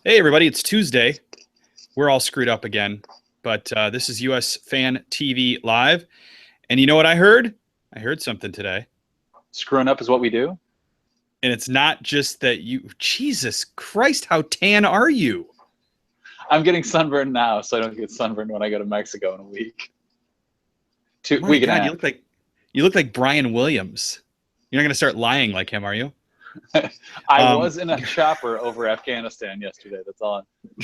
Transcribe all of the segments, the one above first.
Hey, everybody, it's Tuesday. We're all screwed up again, but this is USFanTV Live. And you know what I heard? I heard something today. Screwing up is what we do. And it's not just that you, Jesus Christ, how tan are you? I'm getting sunburned now, so I don't get sunburned when I go to Mexico in a week. My Week and a God, half. you look like Brian Williams. You're not going to start lying like him, are you? I was in a chopper over Afghanistan yesterday.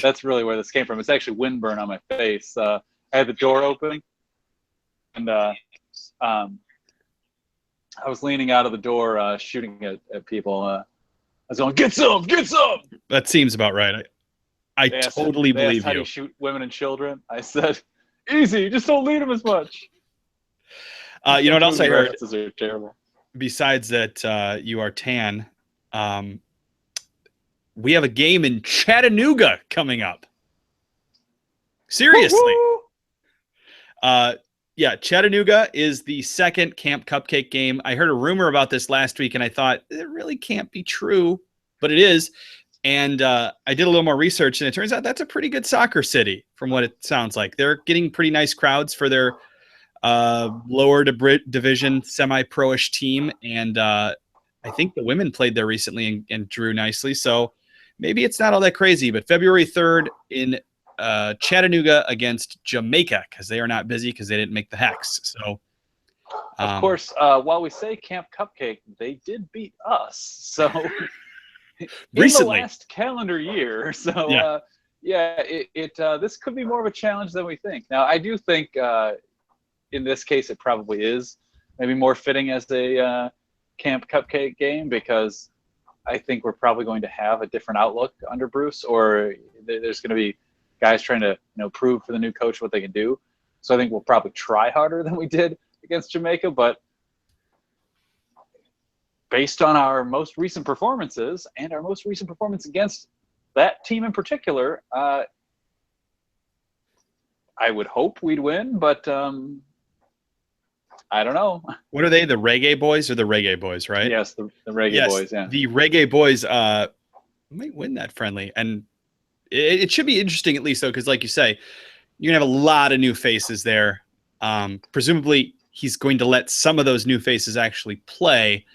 That's really where this came from. It's actually windburn on my face. I had the door open, and I was leaning out of the door, shooting at people. I was going, "Get some, get some!" That seems about right. I totally they asked, believe how do you. you shoot women and children? I said, "Easy, just don't lead them as much." You know what else I heard? Are terrible. Besides that, you are tan. We have a game in Chattanooga coming up. Seriously. Yeah, Chattanooga is the second Camp Cupcake game. I heard a rumor about this last week, and I thought, it really can't be true, but it is. And I did a little more research, and it turns out that's a pretty good soccer city from what it sounds like. They're getting pretty nice crowds for their lower division semi-pro-ish team, and I think the women played there recently and drew nicely, so maybe it's not all that crazy. But February 3rd in Chattanooga against Jamaica, because they are not busy because they didn't make the Hex. So, of course, while we say Camp Cupcake, they did beat us. So recently, in the last calendar year. So this could be more of a challenge than we think. Now, I do think in this case it probably is maybe more fitting as a Camp Cupcake game, because I think we're probably going to have a different outlook under Bruce, or there's going to be guys trying to prove for the new coach what they can do. So I think we'll probably try harder than we did against Jamaica, but based on our most recent performances and our most recent performance against that team in particular, I would hope we'd win, but I don't know. What are they? The Reggae Boys or the Reggae Boys, right? Yes, the Reggae Boys, yeah. The Reggae Boys might win that friendly. And it should be interesting, at least, though, because like you say, you're going to have a lot of new faces there. Presumably, he's going to let some of those new faces actually play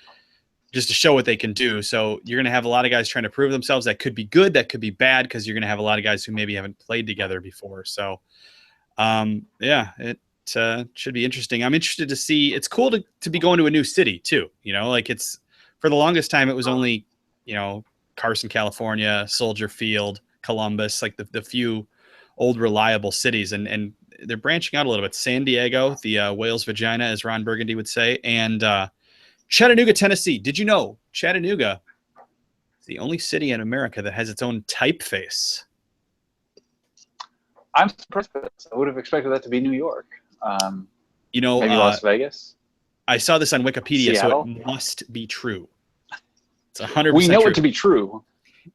just to show what they can do. So you're going to have a lot of guys trying to prove themselves. That could be good. That could be bad, because you're going to have a lot of guys who maybe haven't played together before. So, it should be interesting. I'm interested to see. It's cool to be going to a new city, too. Like it's for the longest time, it was only, Carson, California, Soldier Field, Columbus, like the few old reliable cities, and they're branching out a little bit. San Diego, the whale's vagina, as Ron Burgundy would say, and Chattanooga, Tennessee. Did you know Chattanooga is the only city in America that has its own typeface? I'm surprised. I would have expected that to be New York. Maybe Las Vegas. I saw this on Wikipedia, Seattle? so it must be true. It's 100%. We know true. it to be true.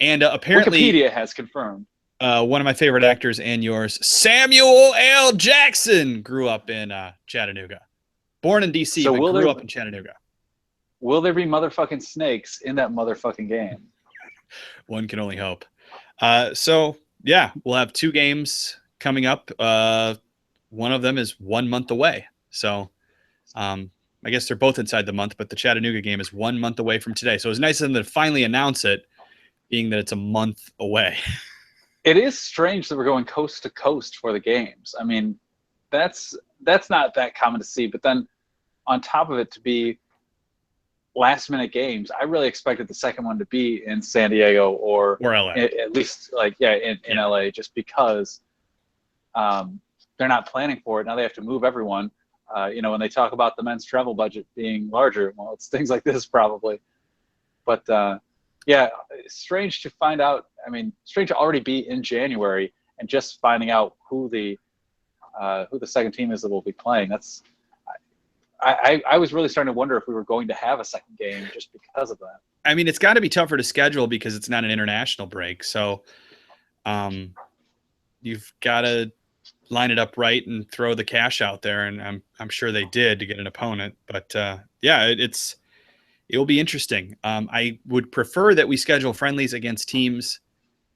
And apparently, Wikipedia has confirmed. One of my favorite actors and yours, Samuel L. Jackson, grew up in Chattanooga. Born in D.C., but grew up in Chattanooga. Will there be motherfucking snakes in that motherfucking game? One can only hope. So, yeah, we'll have two games coming up. One of them is 1 month away. So, I guess they're both inside the month, but the Chattanooga game is 1 month away from today. So it was nice of them to finally announce it, being that it's a month away. It is strange that we're going coast to coast for the games. I mean, that's not that common to see. But then on top of it, to be last minute games, I really expected the second one to be in San Diego or LA. At least in LA, just because they're not planning for it. Now they have to move everyone. When they talk about the men's travel budget being larger, well, it's things like this probably. But it's strange to find out. I mean, strange to already be in January and just finding out who the second team is that will be playing. I was really starting to wonder if we were going to have a second game just because of that. I mean, it's got to be tougher to schedule because it's not an international break. So you've got to line it up right and throw the cash out there. And I'm sure they did to get an opponent. But it will be interesting. I would prefer that we schedule friendlies against teams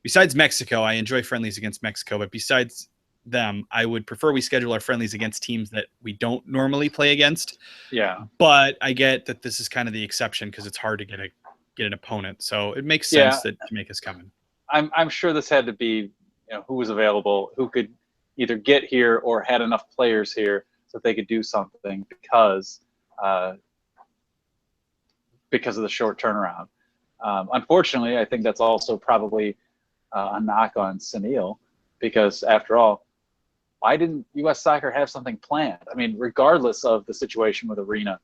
besides Mexico, I enjoy friendlies against Mexico, but besides them, I would prefer we schedule our friendlies against teams that we don't normally play against. Yeah. But I get that this is kind of the exception because it's hard to get an opponent. So it makes Yeah. sense that Jamaica's coming. I'm sure this had to be, who was available, who could either get here or had enough players here so that they could do something because of the short turnaround. Unfortunately, I think that's also probably a knock on Sunil because, after all, why didn't U.S. Soccer have something planned? I mean, regardless of the situation with Arena,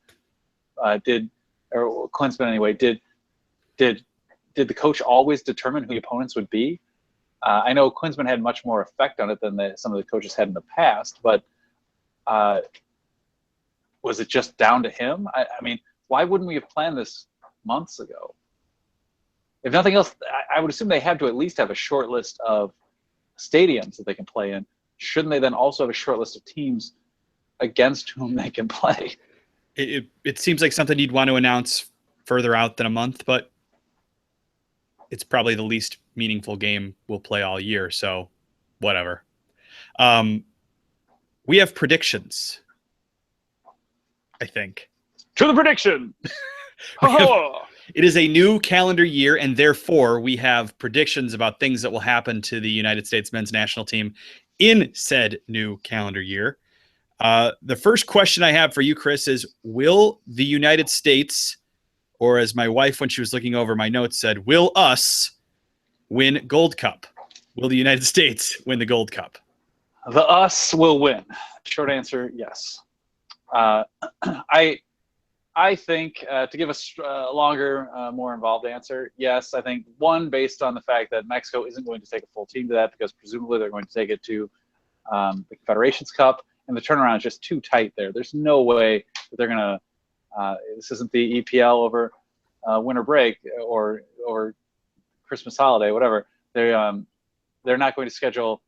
or Klinsmann anyway, did the coach always determine who the opponents would be? I know Klinsmann had much more effect on it than some of the coaches had in the past, but was it just down to him? I mean, why wouldn't we have planned this months ago? If nothing else, I would assume they have to at least have a short list of stadiums that they can play in. Shouldn't they then also have a short list of teams against whom they can play? It seems like something you'd want to announce further out than a month, but it's probably the least meaningful game we'll play all year, so whatever. We have predictions, I think. To the prediction! It is a new calendar year, and therefore we have predictions about things that will happen to the United States men's national team in said new calendar year. The first question I have for you, Chris, is will the United States, or as my wife when she was looking over my notes said, will us win Gold Cup? Will the United States win the Gold Cup? The us will win. Short answer, yes. I think, to give a longer, more involved answer, yes. I think, one, based on the fact that Mexico isn't going to take a full team to that because presumably they're going to take it to the Confederations Cup, and the turnaround is just too tight there. There's no way that they're going to this isn't the EPL over winter break or Christmas holiday, whatever. They're not going to schedule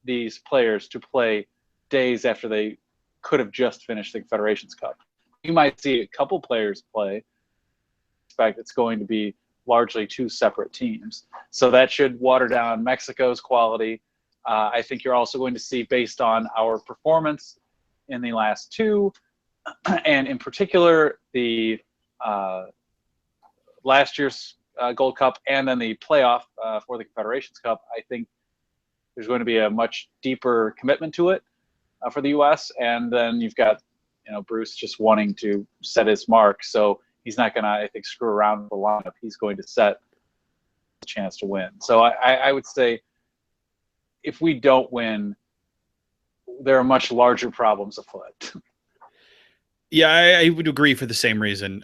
these players to play days after they could have just finished the Confederations Cup. You might see a couple players play. In fact, it's going to be largely two separate teams. So that should water down Mexico's quality. I think you're also going to see, based on our performance in the last two, and in particular the last year's Gold Cup and then the playoff for the Confederations Cup, I think there's going to be a much deeper commitment to it for the U.S. And then you've got Bruce just wanting to set his mark. So he's not going to, I think, screw around with the lineup. He's going to set a chance to win. So I would say if we don't win, there are much larger problems afoot. Yeah, I would agree for the same reason.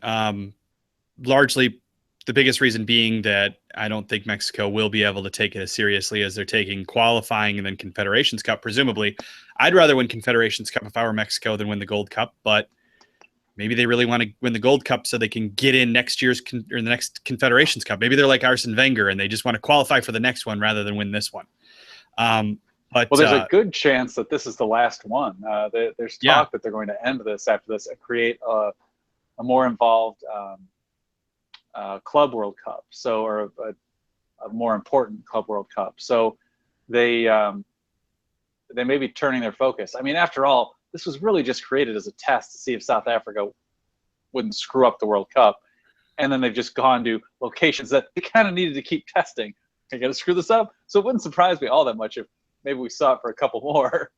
Largely, the biggest reason being that I don't think Mexico will be able to take it as seriously as they're taking qualifying and then Confederations Cup, presumably. I'd rather win Confederations Cup if I were Mexico than win the Gold Cup, but maybe they really want to win the Gold Cup so they can get in next year's or the next Confederations Cup. Maybe they're like Arsene Wenger and they just want to qualify for the next one rather than win this one. But well, there's a good chance that this is the last one. There's talk that they're going to end this after this and create a more involved Club World Cup, or a more important Club World Cup. So they may be turning their focus. I mean, after all, this was really just created as a test to see if South Africa wouldn't screw up the World Cup, and then they've just gone to locations that they kind of needed to keep testing. Are you going to screw this up? So it wouldn't surprise me all that much if maybe we saw it for a couple more.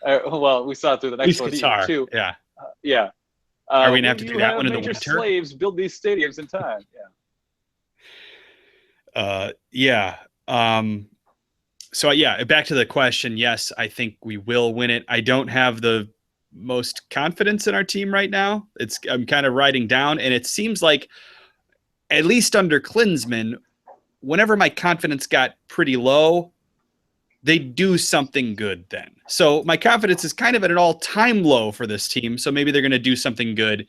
Well, we saw it through the next one too. Yeah. Yeah. Are we going to have to do that one in the winter? Slaves build these stadiums in time. Yeah. So back to the question. Yes, I think we will win it. I don't have the most confidence in our team right now. I'm kind of riding down, and it seems like, at least under Klinsmann, whenever my confidence got pretty low, they do something good then. So my confidence is kind of at an all-time low for this team. So maybe they're going to do something good,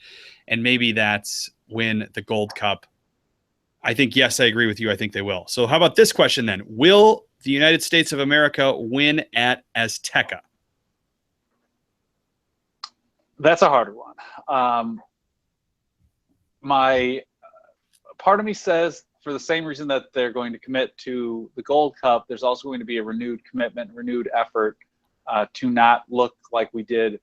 and maybe that's win the Gold Cup. I think, yes, I agree with you. I think they will. So how about this question then? Will the United States of America win at Azteca? That's a hard one. My part of me says for the same reason that they're going to commit to the Gold Cup, there's also going to be a renewed commitment, renewed effort to not look like we did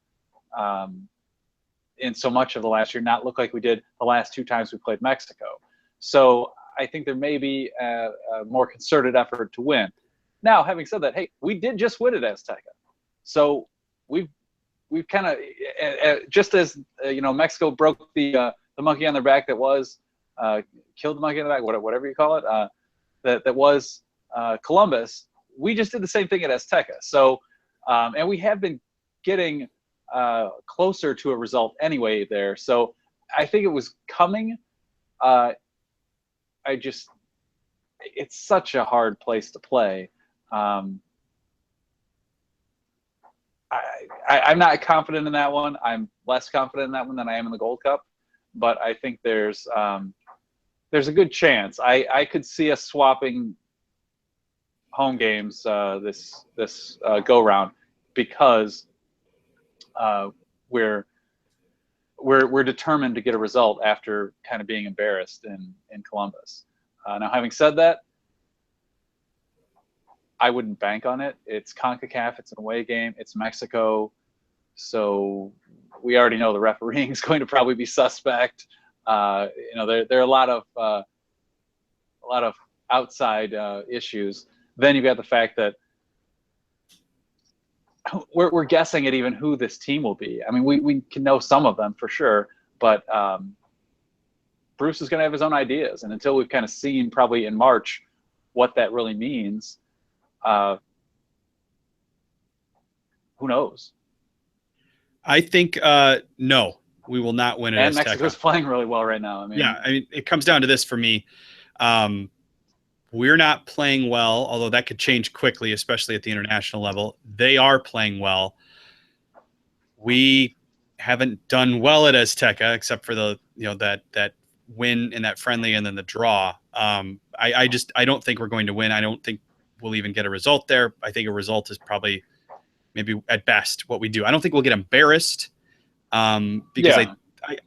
in so much of the last year, not look like we did the last 2 times we played Mexico. So I think there may be a more concerted effort to win. Now, having said that, hey, we did just win at Azteca. So we've kind of, just as, Mexico broke the monkey on their back that was, killed the monkey on the back, whatever you call it, that was Columbus, we just did the same thing at Azteca. So, and we have been getting closer to a result anyway there. So I think it was coming. It's such a hard place to play. I'm not confident in that one. I'm less confident in that one than I am in the Gold Cup, but I think there's a good chance. I could see us swapping home games this go round, because we're determined to get a result after kind of being embarrassed in Columbus. Now, having said that, I wouldn't bank on it. It's CONCACAF. It's an away game. It's Mexico. So we already know the refereeing is going to probably be suspect. There are a lot of outside issues. Then you've got the fact that we're guessing at even who this team will be. I mean, we can know some of them for sure, but Bruce is going to have his own ideas. And until we've kind of seen probably in March what that really means, who knows? I think no, we will not win it. And Mexico's playing really well right now. It comes down to this for me. We're not playing well, although that could change quickly, especially at the international level. They are playing well. We haven't done well at Azteca, except for the that win in that friendly and then the draw. I don't think we're going to win. I don't think we'll even get a result there. I think a result is probably maybe at best what we do. I don't think we'll get embarrassed because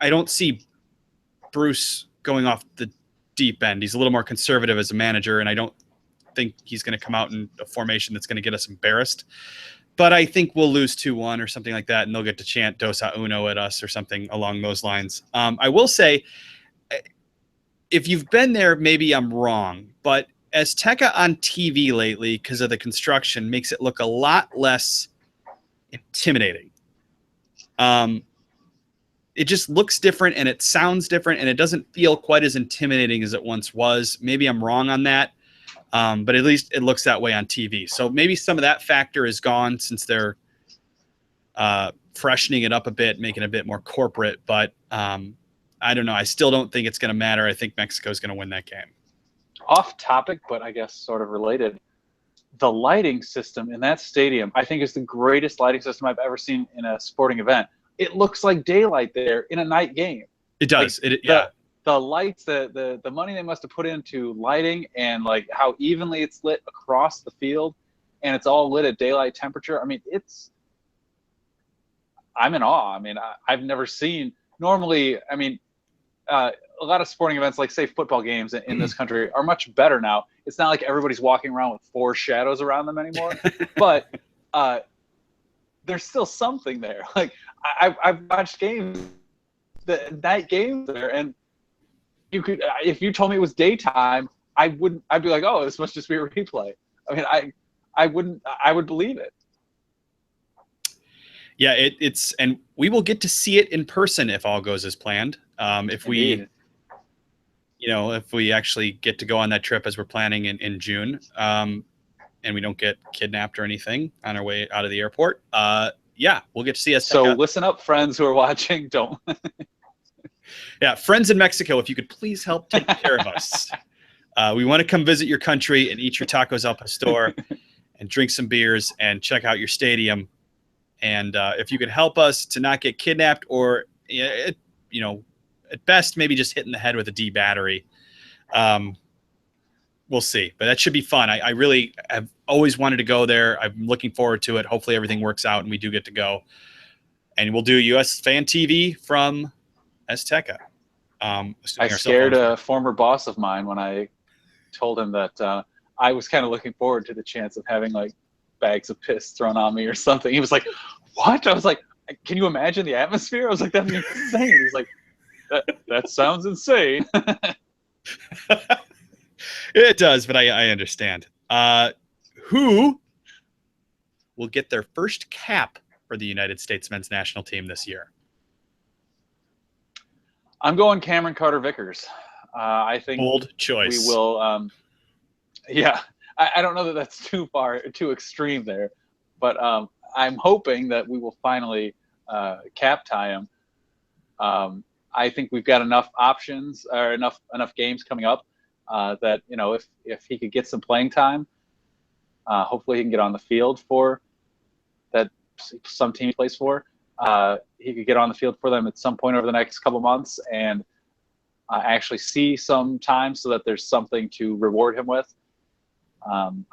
I don't see Bruce going off the deep end. He's a little more conservative as a manager, and I don't think he's going to come out in a formation that's going to get us embarrassed. But I think we'll lose 2-1 or something like that, and they'll get to chant Dos a Uno at us or something along those lines. I will say, if you've been there, maybe I'm wrong, but Azteca on TV lately, because of the construction, makes it look a lot less intimidating. It just looks different and it sounds different and it doesn't feel quite as intimidating as it once was. Maybe I'm wrong on that, but at least it looks that way on TV. So maybe some of that factor is gone since they're freshening it up a bit, making it a bit more corporate. But I don't know. I still don't think it's going to matter. I think Mexico's going to win that game. Off topic, but I guess sort of related. The lighting system in that stadium, I think, is the greatest lighting system I've ever seen in a sporting event. It looks like daylight there in a night game. It does. Like, the lights, the money they must have put into lighting and like how evenly it's lit across the field, and it's all lit at daylight temperature. I mean, I'm in awe. I mean, I've never seen. Normally, I mean, a lot of sporting events, like say football games in this country, are much better now. It's not like everybody's walking around with 4 shadows around them anymore, but there's still something there. Like I've watched games, the night games there, and you could, if you told me it was daytime, I'd be like, oh, this must just be a replay. I mean, I would believe it. Yeah, it's, and we will get to see it in person if all goes as planned. If Indeed. if we actually get to go on that trip as we're planning in June, and we don't get kidnapped or anything on our way out of the airport, we'll get to see us. So listen up, friends who are watching. Don't. Yeah, friends in Mexico, if you could please help take care of us. We want to come visit your country and eat your tacos al pastor and drink some beers and check out your stadium. And if you could help us to not get kidnapped, or at best maybe just hitting the head with a D battery, we'll see. But that should be fun. I really have always wanted to go there. I'm looking forward to it. Hopefully everything works out and we do get to go. And we'll do USfanTV from Azteca. I scared a former boss of mine when I told him that I was kind of looking forward to the chance of having like bags of piss thrown on me or something. He was like, "What?" I was like, "Can you imagine the atmosphere?" I was like, "That'd be insane." He's like, that sounds insane. It does, but I understand. Who will get their first cap for the United States men's national team this year? I'm going Cameron Carter-Vickers. I think Bold choice. we will. Yeah, I don't know that that's too extreme there, but I'm hoping that we will finally cap tie him. I think we've got enough options or enough games coming up that if he could get some playing time, hopefully he can get on the field for that some team he plays for. He could get on the field for them at some point over the next couple months and actually see some time so that there's something to reward him with.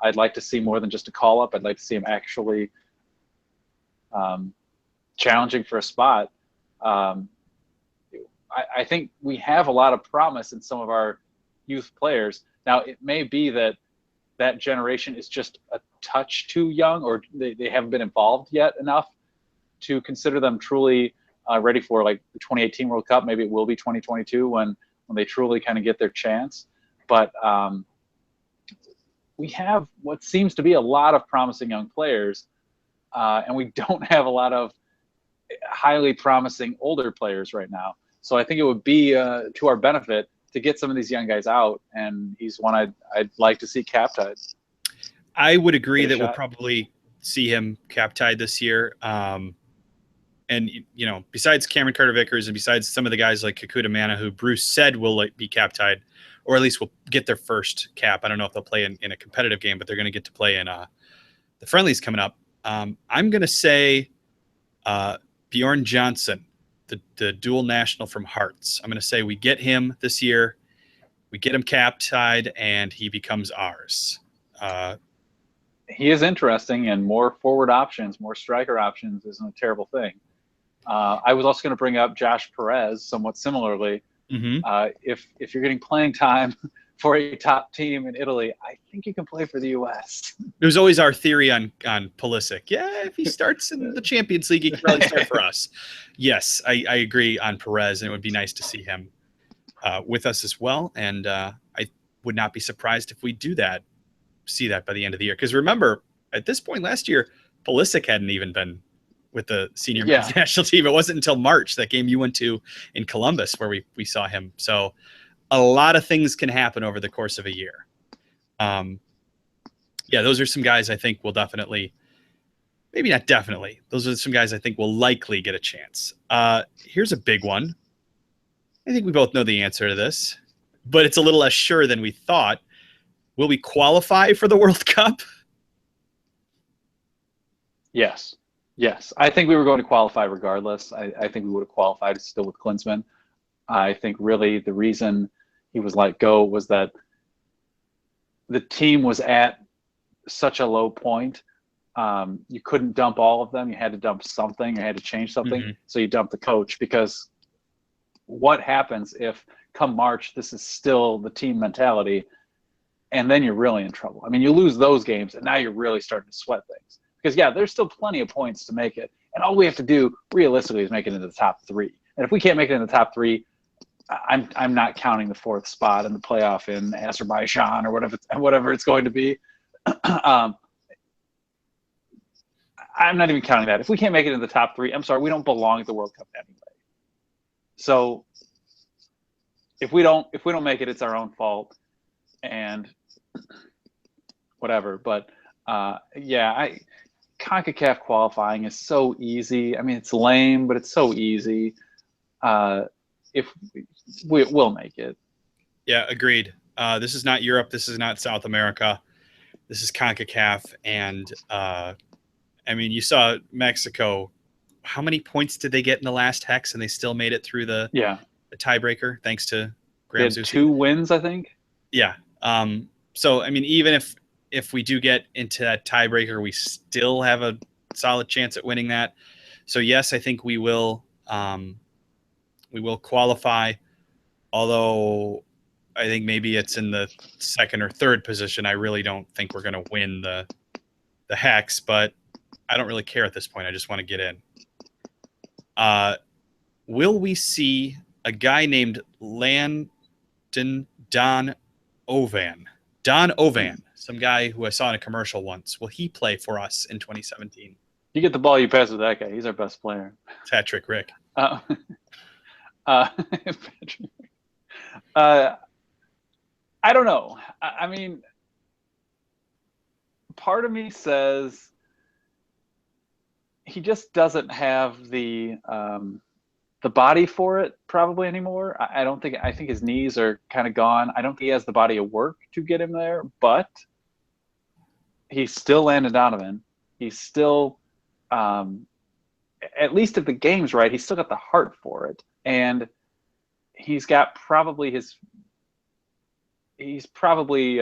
I'd like to see more than just a call up. I'd like to see him actually challenging for a spot. I think we have a lot of promise in some of our youth players. Now, it may be that generation is just a touch too young, or they haven't been involved yet enough to consider them truly ready for like the 2018 World Cup. Maybe it will be 2022 when they truly kind of get their chance. But we have what seems to be a lot of promising young players, and we don't have a lot of highly promising older players right now. So I think it would be to our benefit to get some of these young guys out, and he's one I'd like to see cap-tied. I would agree that we'll probably see him cap-tied this year. And, besides Cameron Carter-Vickers and besides some of the guys like Kekuta Mana, who Bruce said will be cap-tied, or at least will get their first cap. I don't know if they'll play in a competitive game, but they're going to get to play in the friendlies coming up. I'm going to say Bjorn Johnson, the dual national from Hearts. I'm going to say we get him this year. We get him cap-tied, and he becomes ours. He is interesting, and more forward options, more striker options isn't a terrible thing. I was also going to bring up Josh Perez somewhat similarly. Mm-hmm. If you're getting playing time for a top team in Italy, I think you can play for the U.S. It was always our theory on Pulisic. Yeah, if he starts in the Champions League, he can probably start for us. Yes, I agree on Perez, and it would be nice to see him with us as well. And I would not be surprised if we see that by the end of the year. Because remember, at this point last year, Pulisic hadn't even been with the senior men's national team. It wasn't until March, that game you went to in Columbus, where we saw him. So a lot of things can happen over the course of a year. Those are some guys I think will definitely, maybe not definitely, those are some guys I think will likely get a chance. Here's a big one. I think we both know the answer to this, but it's a little less sure than we thought. Will we qualify for the World Cup? Yes. I think we were going to qualify regardless. I think we would have qualified still with Klinsmann. I think really the reason he was let go was that the team was at such a low point. You couldn't dump all of them. You had to dump something. You had to change something. Mm-hmm. So you dumped the coach, because what happens if come March, this is still the team mentality, and then you're really in trouble. I mean, you lose those games, and now you're really starting to sweat things. Because, there's still plenty of points to make it. And all we have to do, realistically, is make it into the top 3. And if we can't make it in the top 3, I'm not counting the 4th spot in the playoff in Azerbaijan or whatever it's going to be. I'm not even counting that. If we can't make it in the top 3, I'm sorry, we don't belong at the World Cup anyway. So if we don't make it, it's our own fault, and whatever. But CONCACAF qualifying is so easy. I mean, it's lame, but it's so easy. If we'll make it. Yeah, agreed. This is not Europe. This is not South America. This is CONCACAF. And, you saw Mexico. How many points did they get in the last hex, and they still made it through the tiebreaker, thanks to Graham Zusi? 2 wins, I think. Yeah. So, even if we do get into that tiebreaker, we still have a solid chance at winning that. So yes, I think we will qualify. Although I think maybe it's in the second or third position. I really don't think we're going to win the Hex, but I don't really care at this point. I just want to get in. Will we see a guy named Landon Don Ovan? Don Ovan, some guy who I saw in a commercial once. Will he play for us in 2017? You get the ball, you pass with that guy. He's our best player. It's hat trick, Rick. I don't know. I mean, part of me says he just doesn't have the body for it probably anymore. I think his knees are kind of gone. I don't think he has the body of work to get him there, but he's still Landon Donovan. He's still, at least if the game's right, he's still got the heart for it. And he's got he's probably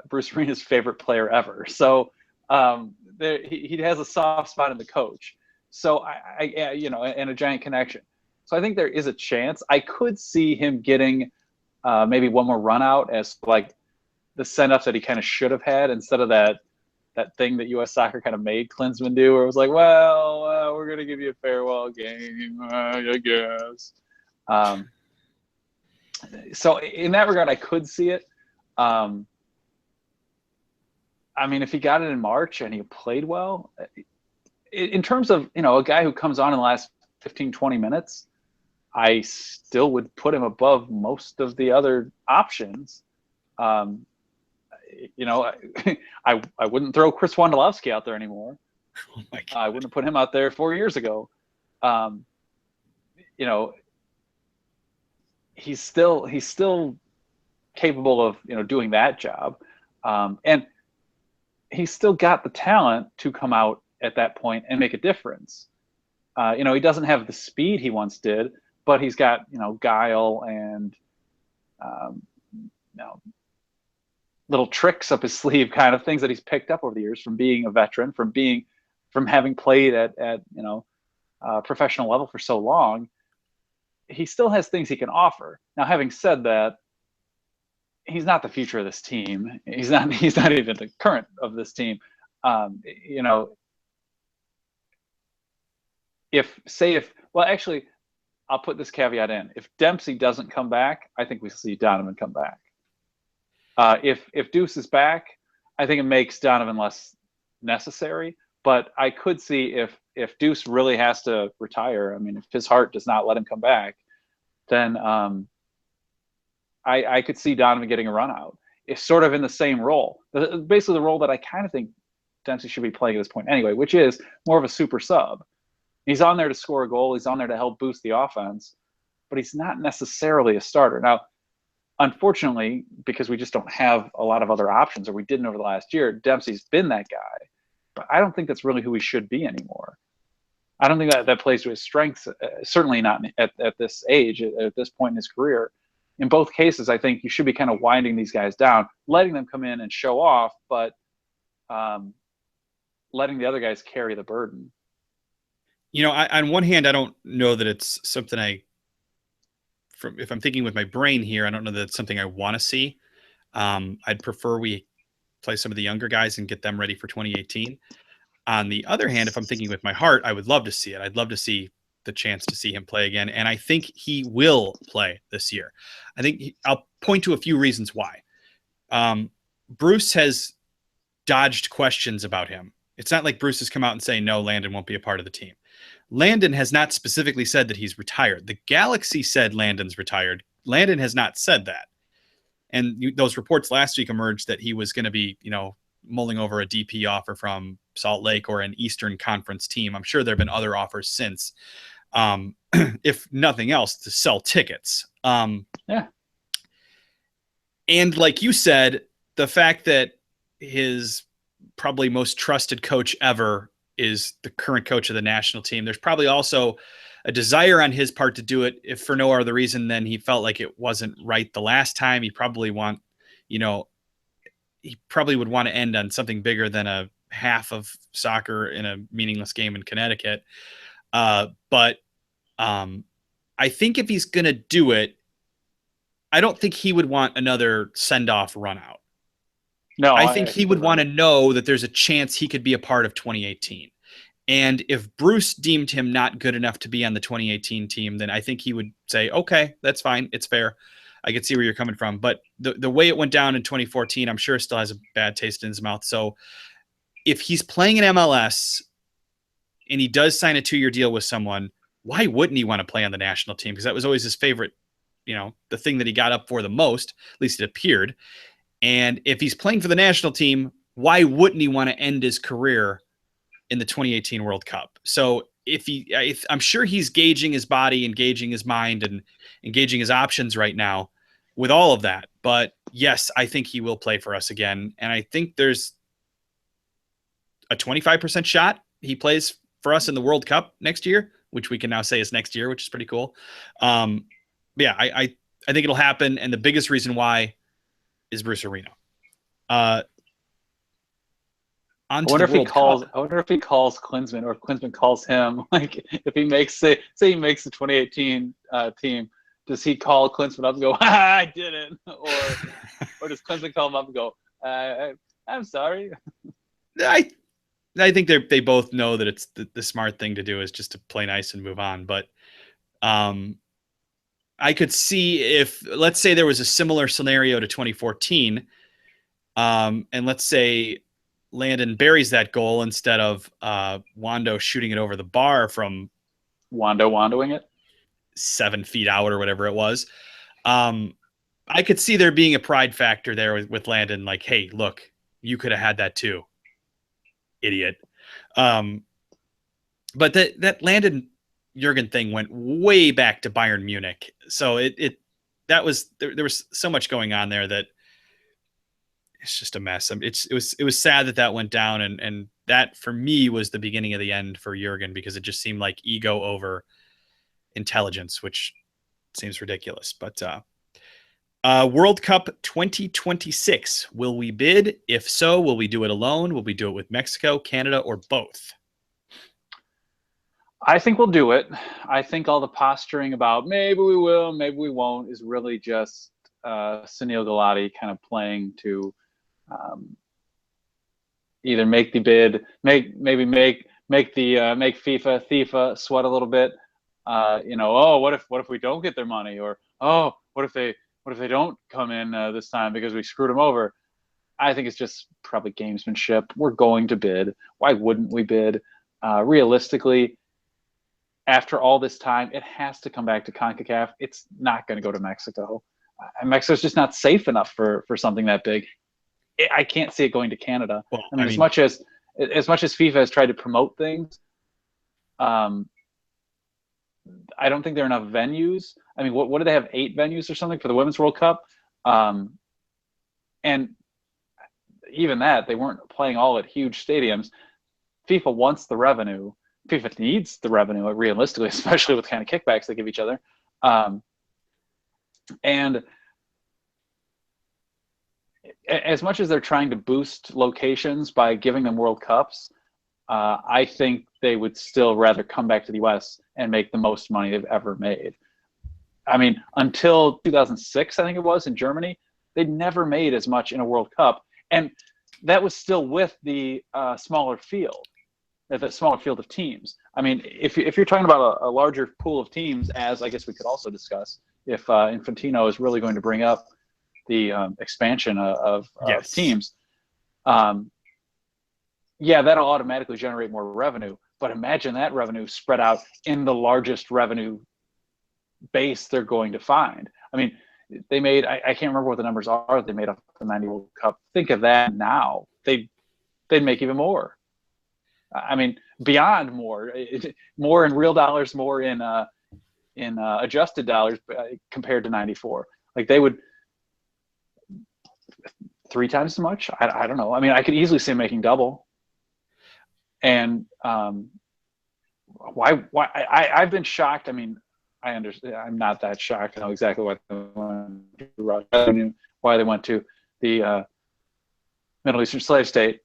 Bruce Arena's favorite player ever. So he has a soft spot in the coach. So and a giant connection. So I think there is a chance. I could see him getting maybe one more run out as like the send-ups that he kind of should have had instead of that thing that U.S. Soccer kind of made Klinsmann do, where it was like, well, we're going to give you a farewell game, I guess. So in that regard, I could see it. I mean, if he got it in March and he played well, in terms of, a guy who comes on in the last 15, 20 minutes, I still would put him above most of the other options. I wouldn't throw Chris Wondolowski out there anymore. Oh my God. I wouldn't have put him out there 4 years ago. He's still capable of doing that job, and he's still got the talent to come out at that point and make a difference. He doesn't have the speed he once did, but he's got guile and little tricks up his sleeve, kind of things that he's picked up over the years from being a veteran, from having played at professional level for so long. He still has things he can offer. Now, having said that, he's not the future of this team. He's not even the current of this team. Actually, I'll put this caveat in. If Dempsey doesn't come back, I think we see Donovan come back. If Deuce is back, I think it makes Donovan less necessary. But I could see if Deuce really has to retire, I mean, if his heart does not let him come back, then I could see Donovan getting a run out. It's sort of in the same role, basically the role that I kind of think Dempsey should be playing at this point anyway, which is more of a super sub. He's on there to score a goal. He's on there to help boost the offense, but he's not necessarily a starter. Now, unfortunately, because we just don't have a lot of other options, or we didn't over the last year, Dempsey's been that guy. But I don't think that's really who he should be anymore. I don't think that plays to his strengths, certainly not at this age, at this point in his career. In both cases, I think you should be kind of winding these guys down, letting them come in and show off, but letting the other guys carry the burden. On one hand, I don't know that it's something if I'm thinking with my brain here, I don't know that it's something I want to see. I'd prefer we play some of the younger guys and get them ready for 2018. On the other hand, if I'm thinking with my heart, I would love to see it. I'd love to see the chance to see him play again. And I think he will play this year. I think I'll point to a few reasons why. Bruce has dodged questions about him. It's not like Bruce has come out and saying, no, Landon won't be a part of the team. Landon has not specifically said that he's retired. The Galaxy said Landon's retired. Landon has not said that. And those reports last week emerged that he was going to be, mulling over a DP offer from Salt Lake or an Eastern Conference team. I'm sure there have been other offers since, if nothing else, to sell tickets. Yeah. And like you said, the fact that his probably most trusted coach ever is the current coach of the national team. There's probably also a desire on his part to do it, if for no other reason than he felt like it wasn't right the last time. He probably would want to end on something bigger than a half of soccer in a meaningless game in Connecticut. But I think if he's going to do it, I don't think he would want another send-off run out. No, I think I he think would you're want to right. know that there's a chance he could be a part of 2018. And if Bruce deemed him not good enough to be on the 2018 team, then I think he would say, okay, that's fine. It's fair. I could see where you're coming from. But the way it went down in 2014, I'm sure still has a bad taste in his mouth. So if he's playing in MLS and he does sign a 2-year deal with someone, why wouldn't he want to play on the national team? Because that was always his favorite, the thing that he got up for the most, at least it appeared. And if he's playing for the national team, why wouldn't he want to end his career in the 2018 World Cup? So I'm sure he's gauging his body, engaging his mind, and engaging his options right now with all of that. But yes, I think he will play for us again. And I think there's a 25% shot he plays for us in the World Cup next year, which we can now say is next year, which is pretty cool. Yeah, I think it'll happen. And the biggest reason why is Bruce Arena. On to the World Cup. I wonder if he calls Klinsmann, or if Klinsmann calls him. Like, if he makes, say he makes the 2018 team, does he call Klinsmann up and go, I did it? Or does Klinsmann call him up and go, I'm sorry? I think they both know that it's the smart thing to do is just to play nice and move on. But I could see if, let's say there was a similar scenario to 2014, and let's say Landon buries that goal instead of Wando shooting it over the bar from Wandoing it 7 feet out or whatever it was. I could see there being a pride factor there with Landon. Like, hey, look, you could have had that too, idiot. But that Landon Jurgen thing went way back to Bayern Munich. So there was so much going on there that it's just a mess. It was sad that went down, and that for me was the beginning of the end for Jurgen, because it just seemed like ego over intelligence, which seems ridiculous. But World Cup 2026, will we bid? If so, will we do it alone? Will we do it with Mexico, Canada, or both? I think we'll do it. I think all the posturing about maybe we will, maybe we won't is really just Sunil Gulati kind of playing to either make the bid, make FIFA sweat a little bit. Oh, what if we don't get their money, or oh, what if they don't come in this time because we screwed them over? I think it's just probably gamesmanship. We're going to bid. Why wouldn't we bid? Realistically, after all this time, it has to come back to CONCACAF. It's not going to go to Mexico. And Mexico's just not safe enough for something that big. I can't see it going to Canada. Well, I mean, as much as FIFA has tried to promote things, I don't think there are enough venues. I mean, what do they have? 8 venues or something for the Women's World Cup? And even that, they weren't playing all at huge stadiums. FIFA wants the revenue. FIFA needs the revenue, realistically, especially with the kind of kickbacks they give each other. And as much as they're trying to boost locations by giving them World Cups, I think they would still rather come back to the U.S. and make the most money they've ever made. I mean, until 2006, I think it was, in Germany, they'd never made as much in a World Cup. And that was still with the smaller field. The smaller field of teams. I mean, if you're talking about a larger pool of teams, as I guess we could also discuss, if Infantino is really going to bring up the expansion of teams, yeah, that'll automatically generate more revenue. But imagine that revenue spread out in the largest revenue base they're going to find. I mean, they made, I can't remember what the numbers are they made off the 90 World Cup. Think of that now. They'd make even more. I mean, beyond more in real dollars, more in adjusted dollars compared to 94. Like, they would 3 times as much. I don't know. I mean, I could easily see them making double. And why I've been shocked. I mean, I understand. I'm not that shocked. I know exactly why they went to Russia, why they went to the Middle Eastern slave state.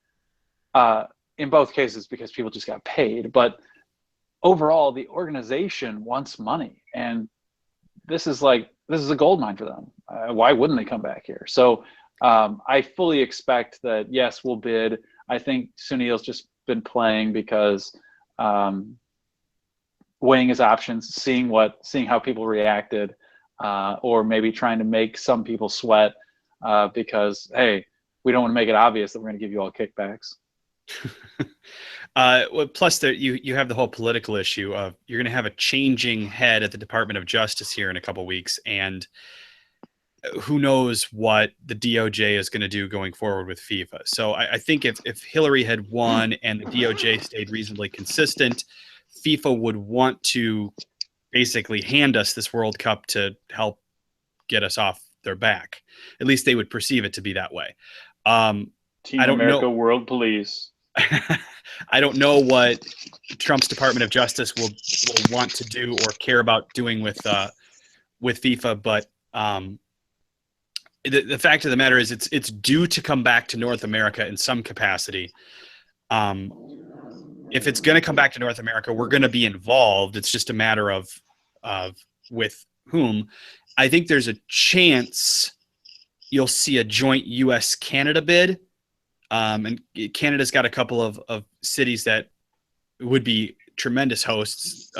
In both cases, because people just got paid. But overall, the organization wants money. And this is like this is a gold mine for them. Why wouldn't they come back here? So I fully expect that, yes, we'll bid. I think Sunil's just been playing because weighing his options, seeing how people reacted, or maybe trying to make some people sweat because, hey, we don't want to make it obvious that we're going to give you all kickbacks. Well, plus you have the whole political issue of you're going to have a changing head at the Department of Justice here in a couple of weeks, and who knows what the DOJ is going to do going forward with FIFA. So I think if Hillary had won and the DOJ stayed reasonably consistent, FIFA would want to basically hand us this World Cup to help get us off their back. At least they would perceive it to be that way. Team America World Police. I don't know what Trump's Department of Justice will want to do or care about doing with FIFA, but the fact of the matter is it's due to come back to North America in some capacity. If it's going to come back to North America, we're going to be involved. It's just a matter of with whom. I think there's a chance you'll see a joint US-Canada bid. And Canada's got a couple of cities that would be tremendous hosts,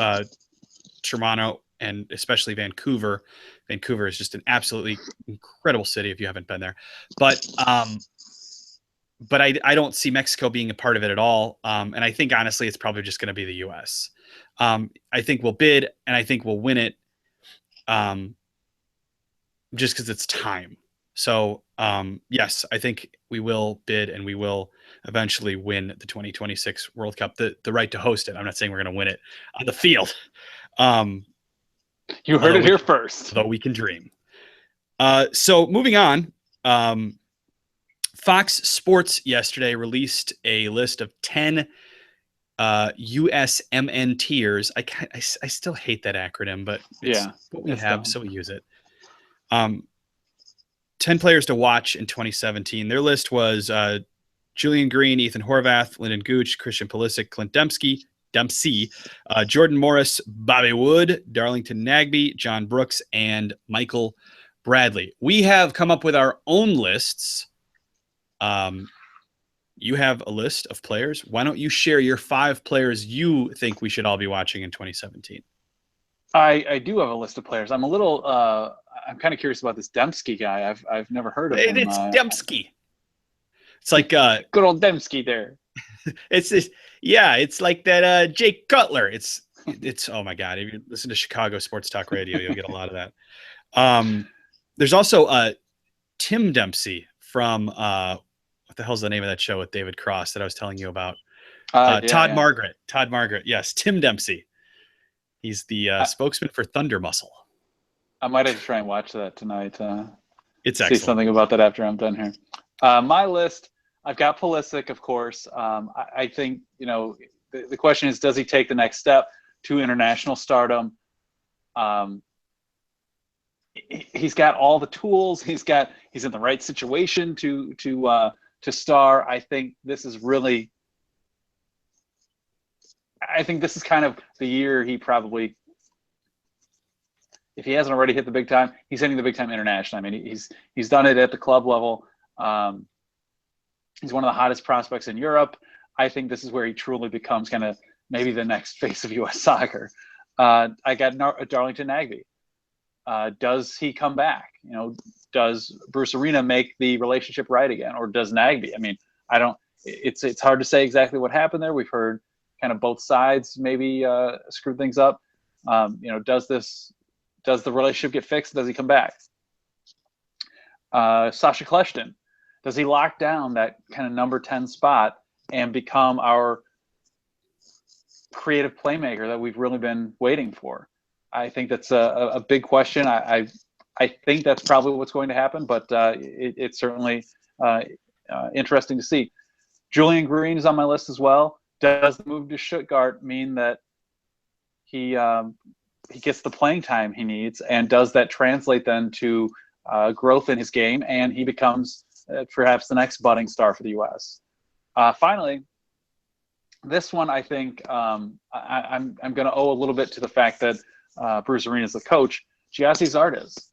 Toronto and especially Vancouver. Vancouver is just an absolutely incredible city if you haven't been there. But I don't see Mexico being a part of it at all. And I think, honestly, it's probably just going to be the U.S. I think we'll bid, and I think we'll win it just because it's time. So, yes, I think we will bid, and we will eventually win the 2026 World Cup, the right to host it. I'm not saying we're going to win it on the field. You heard it here first. Although we can dream. So moving on, Fox Sports yesterday released a list of 10 USMNTers. I still hate that acronym, but it's what we have, so we use it. 10 players to watch in 2017. Their list was Julian Green, Ethan Horvath, Lyndon Gooch, Christian Pulisic, Clint Dempsey, Jordan Morris, Bobby Wood, Darlington Nagbe, John Brooks, and Michael Bradley. We have come up with our own lists. You have a list of players. Why don't you share your 5 players you think we should all be watching in 2017? I do have a list of players. I'm a little I'm kind of curious about this Dempsey guy. I've never heard of him. It's Dempsey. It's like good old Dempsey there. It's this, yeah. It's like that Jake Cutler. It's oh my god. If you listen to Chicago sports talk radio, you'll get a lot of that. There's also Tim Dempsey from what the hell's the name of that show with David Cross that I was telling you about? Todd Margaret. Todd Margaret. Yes, Tim Dempsey. He's the spokesman for Thunder Muscle. I might have to try and watch that tonight. It's see excellent. Something about that after I'm done here. My list, I've got Pulisic, of course. I think, the question is, does he take the next step to international stardom? He's got all the tools. He's in the right situation to star. I think this is kind of the year he probably, if he hasn't already hit the big time, he's hitting the big time internationally. I mean, he's done it at the club level. He's one of the hottest prospects in Europe. I think this is where he truly becomes kind of maybe the next face of U.S. soccer. I got Darlington Nagbe. Does he come back? Does Bruce Arena make the relationship right again, or does Nagbe? I mean, it's hard to say exactly what happened there. We've heard kind of both sides maybe screw things up. Does the relationship get fixed? Does he come back? Sasha Kleshton, does he lock down that kind of number 10 spot and become our creative playmaker that we've really been waiting for? I think that's a big question. I think that's probably what's going to happen, but it's certainly interesting to see. Julian Green is on my list as well. Does the move to Stuttgart mean that he gets the playing time he needs, and does that translate then to growth in his game, and he becomes perhaps the next budding star for the U.S.? Finally, this one I think I'm going to owe a little bit to the fact that Bruce Arena is the coach. Giassi Zardes.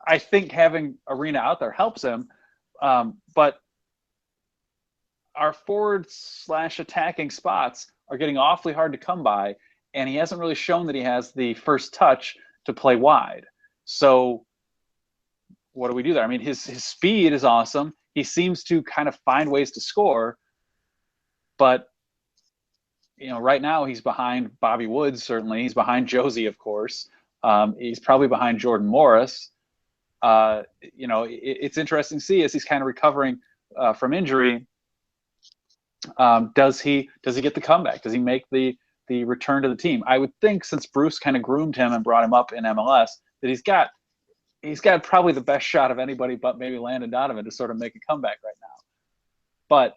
I think having Arena out there helps him, but our forward/attacking spots are getting awfully hard to come by, and he hasn't really shown that he has the first touch to play wide. So what do we do there? I mean, his speed is awesome. He seems to kind of find ways to score, but right now he's behind Bobby Woods, certainly. He's behind Josie, of course. He's probably behind Jordan Morris. It's interesting to see as he's kind of recovering from injury. Does he get the comeback? Does he make the return to the team? I would think, since Bruce kind of groomed him and brought him up in MLS, that he's got probably the best shot of anybody but maybe Landon Donovan to sort of make a comeback right now. But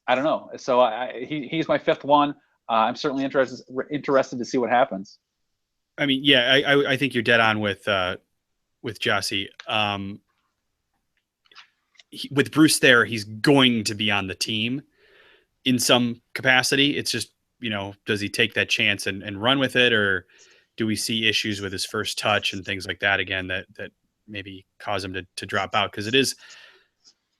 I don't know. So he's my fifth one. I'm certainly interested to see what happens. I mean, yeah, I think you're dead on with Jossie. With Bruce there, he's going to be on the team in some capacity. It's just, does he take that chance and run with it, or do we see issues with his first touch and things like that again that maybe cause him to drop out? Because it is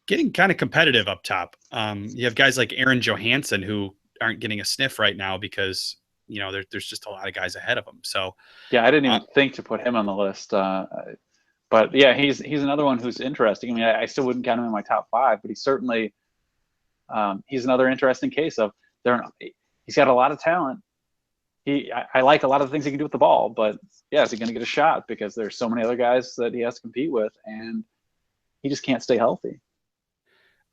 getting kind of competitive up top. You have guys like Aaron Johansson who aren't getting a sniff right now because there's just a lot of guys ahead of him. So yeah, I didn't even think to put him on the list. But yeah, he's another one who's interesting. I mean, I still wouldn't count him in my top five, but he's certainly he's another interesting case of he's got a lot of talent. I like a lot of the things he can do with the ball, but yeah, is he going to get a shot? Because there's so many other guys that he has to compete with, and he just can't stay healthy.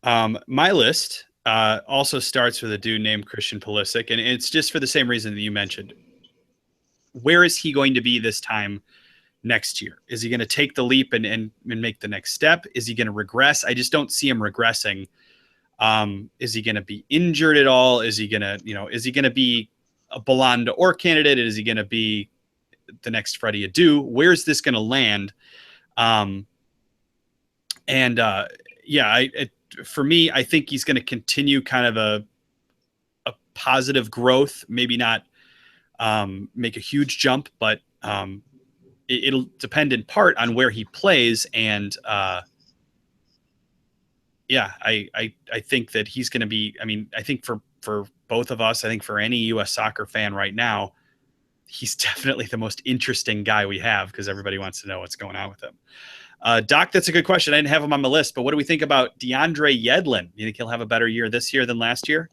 My list also starts with a dude named Christian Pulisic, and it's just for the same reason that you mentioned. Where is he going to be this time next year? Is he going to take the leap and make the next step? Is he going to regress? I just don't see him regressing. Is he going to be injured at all? Is he going to be a Ballon d'Or candidate? Is he going to be the next Freddie Adu? Where's this going to land? For me, I think he's going to continue kind of a positive growth, maybe not make a huge jump, but it'll depend in part on where he plays. And I think that he's going to be, I think for both of us, I think for any U.S. soccer fan right now, he's definitely the most interesting guy we have because everybody wants to know what's going on with him. Doc, that's a good question. I didn't have him on my list, but what do we think about DeAndre Yedlin? You think he'll have a better year this year than last year?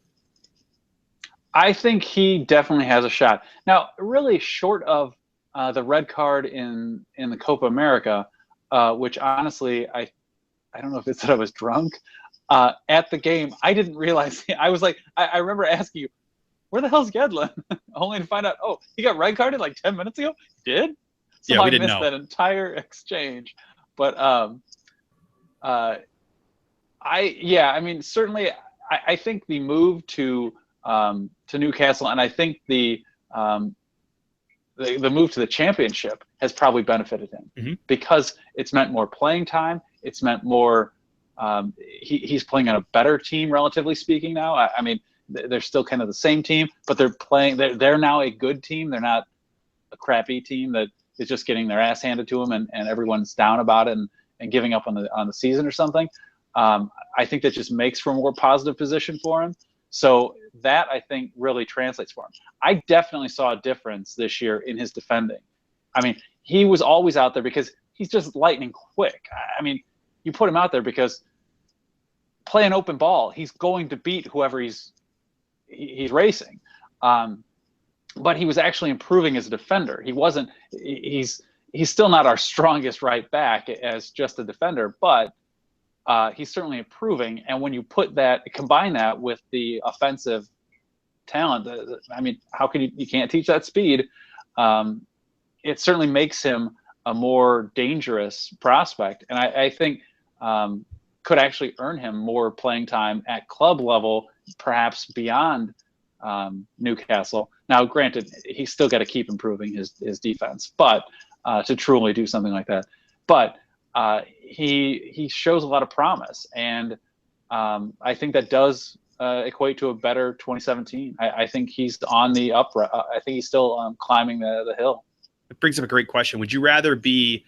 I think he definitely has a shot. Now, really short of the red card in the Copa America, which honestly, I don't know if it's that I was drunk at the game. I didn't realize. I was like, I remember asking you, where the hell's Yedlin? Only to find out, oh, he got red carded like 10 minutes ago? He did? So yeah, we I didn't missed know that entire exchange. But certainly I think the move to Newcastle, and I think the move to the championship has probably benefited him because it's meant more playing time. It's meant more. He's playing on a better team, relatively speaking. Now, I mean, they're still kind of the same team, but they're playing. They're now a good team. They're not a crappy team that is just getting their ass handed to them, and everyone's down about it and giving up on the season or something. I think that just makes for a more positive position for him. So that, I think, really translates for him. I definitely saw a difference this year in his defending. I mean, he was always out there because he's just lightning quick. I mean, you put him out there because play an open ball, he's going to beat whoever he's racing. But he was actually improving as a defender. He's still not our strongest right back as just a defender, but he's certainly improving. And when you combine that with the offensive talent, I mean, how can you can't teach that speed. It certainly makes him a more dangerous prospect. And I think could actually earn him more playing time at club level, perhaps beyond Newcastle. Now, granted, he's still got to keep improving his defense, but to truly do something like that. But he shows a lot of promise, and I think that does equate to a better 2017. I think he's on the up. I think he's still climbing the hill. it brings up a great question. Would you rather be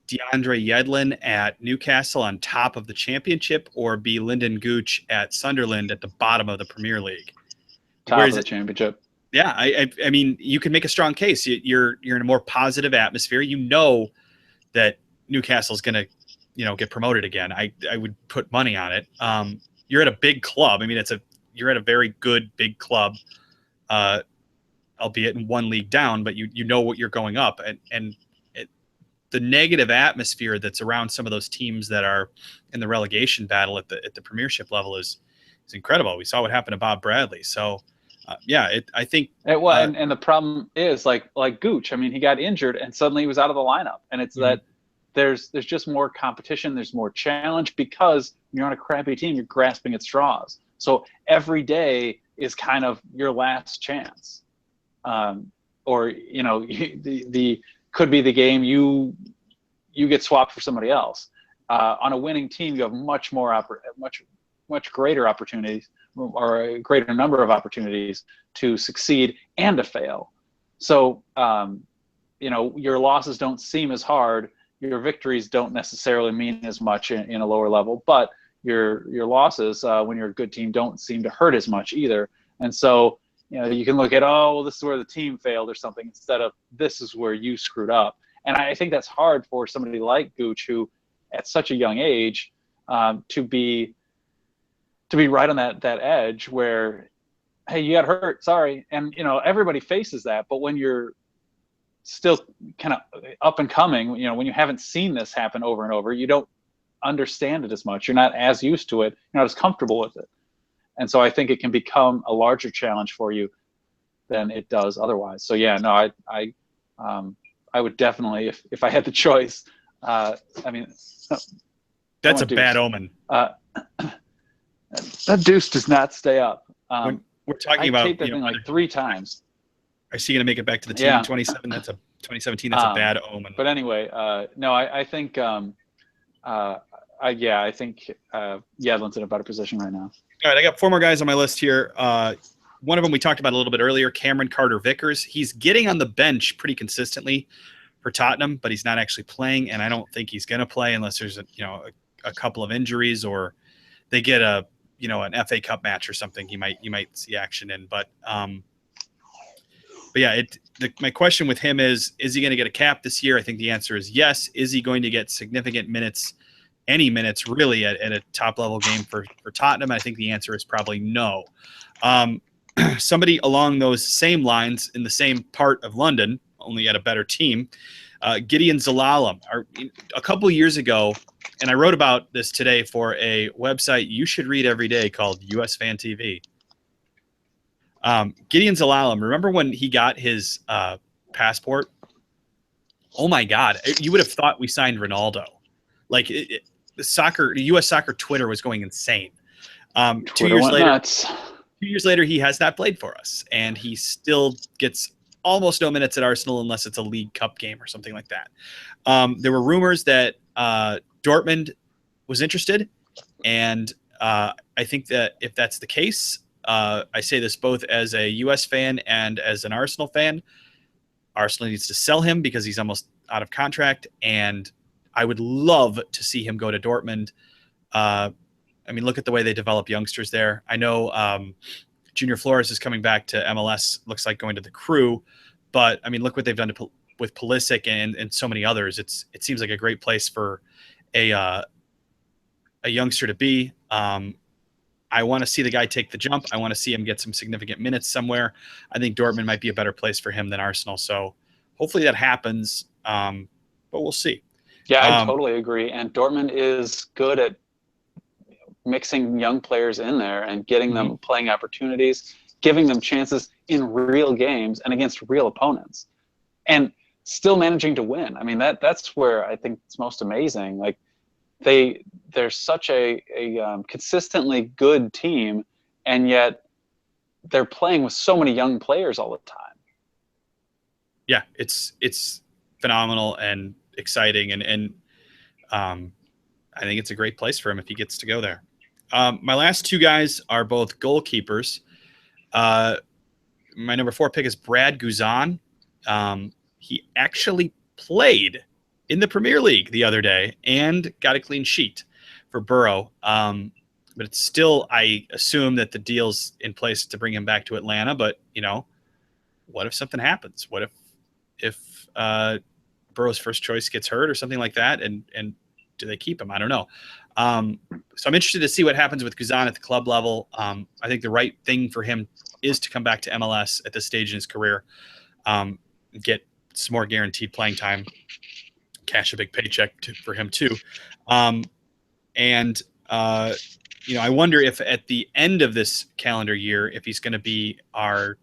DeAndre Yedlin at Newcastle on top of the championship, or be Lyndon Gooch at Sunderland at the bottom of the Premier League? Top of the championship. Yeah, I mean, you can make a strong case. You're in a more positive atmosphere. You know that Newcastle's going to, get promoted again. I would put money on it. You're at a big club. I mean, you're at a very good big club, albeit in one league down, but you know what you're going up, and the negative atmosphere that's around some of those teams that are in the relegation battle at the Premiership level is incredible. We saw what happened to Bob Bradley. So, I think. And the problem is like Gooch. I mean, he got injured and suddenly he was out of the lineup, and it's that there's just more competition, there's more challenge, because you're on a crappy team, you're grasping at straws. So every day is kind of your last chance, or the could be the game you get swapped for somebody else. On a winning team, you have much greater opportunities, or a greater number of opportunities to succeed and to fail. So your losses don't seem as hard. Your victories don't necessarily mean as much in a lower level, but your losses, when you're a good team, don't seem to hurt as much either. And so you can look at, this is where the team failed or something, instead of this is where you screwed up. And I think that's hard for somebody like Gooch, who at such a young age, to be right on that edge where, hey, you got hurt, sorry. And everybody faces that, but when you're still kind of up and coming, when you haven't seen this happen over and over, you don't understand it as much. You're not as used to it. You're not as comfortable with it. And so I think it can become a larger challenge for you than it does otherwise. So yeah, no, I would definitely, if I had the choice, I mean, that's a bad omen. That Deuce does not stay up. When we're talking about, taped that thing like 3 times. Is he going to make it back to the team in 2017? That's a bad omen. But anyway, no, I think, I think Yedlin's in a better position right now. All right, I got 4 more guys on my list here. One of them we talked about a little bit earlier, Cameron Carter-Vickers. He's getting on the bench pretty consistently for Tottenham, but he's not actually playing, and I don't think he's going to play unless there's a couple of injuries, or they get an FA Cup match or something. You might see action in, but yeah, my question with him is he going to get a cap this year? I think the answer is yes. Is he going to get significant minutes, any minutes really, at a top level game for Tottenham? I think the answer is probably no. Somebody along those same lines in the same part of London, only at a better team, Gideon Zelalem. A couple years ago, and I wrote about this today for a website you should read every day called USFanTV. Gideon Zelalem, remember when he got his passport? Oh my God, you would have thought we signed Ronaldo. Like the U.S. soccer Twitter was going insane. 2 years later, nuts. 2 years later, he has not played for us, and he still gets almost no minutes at Arsenal unless it's a League Cup game or something like that. There were rumors that Dortmund was interested, and I think that if that's the case, I say this both as a U.S. fan and as an Arsenal fan, Arsenal needs to sell him because he's almost out of contract, and I would love to see him go to Dortmund. I mean, look at the way they develop youngsters there. I know Junior Flores is coming back to MLS, looks like going to the Crew, but I mean, look what they've done with Pulisic and so many others. It seems like a great place for a youngster to be. I want to see the guy take the jump. I want to see him get some significant minutes somewhere. I think Dortmund might be a better place for him than Arsenal. So hopefully that happens, but we'll see. Yeah, I totally agree. And Dortmund is good at mixing young players in there and getting them playing opportunities, giving them chances in real games and against real opponents, and still managing to win. I mean, that's where I think it's most amazing. Like they're such a consistently good team, and yet they're playing with so many young players all the time. Yeah, it's phenomenal and exciting, and I think it's a great place for him if he gets to go there. My last 2 guys are both goalkeepers. My number 4 pick is Brad Guzan. he actually played in the Premier League the other day and got a clean sheet for Burrow. But it's still, I assume that the deal's in place to bring him back to Atlanta. But, you know, what if something happens? What if Burrow's first choice gets hurt or something like that? And do they keep him? I don't know. So I'm interested to see what happens with Guzan at the club level. I think the right thing for him is to come back to MLS at this stage in his career, get some more guaranteed playing time, cash a big paycheck for him too. You know, I wonder if at the end of this calendar year, if he's going to be our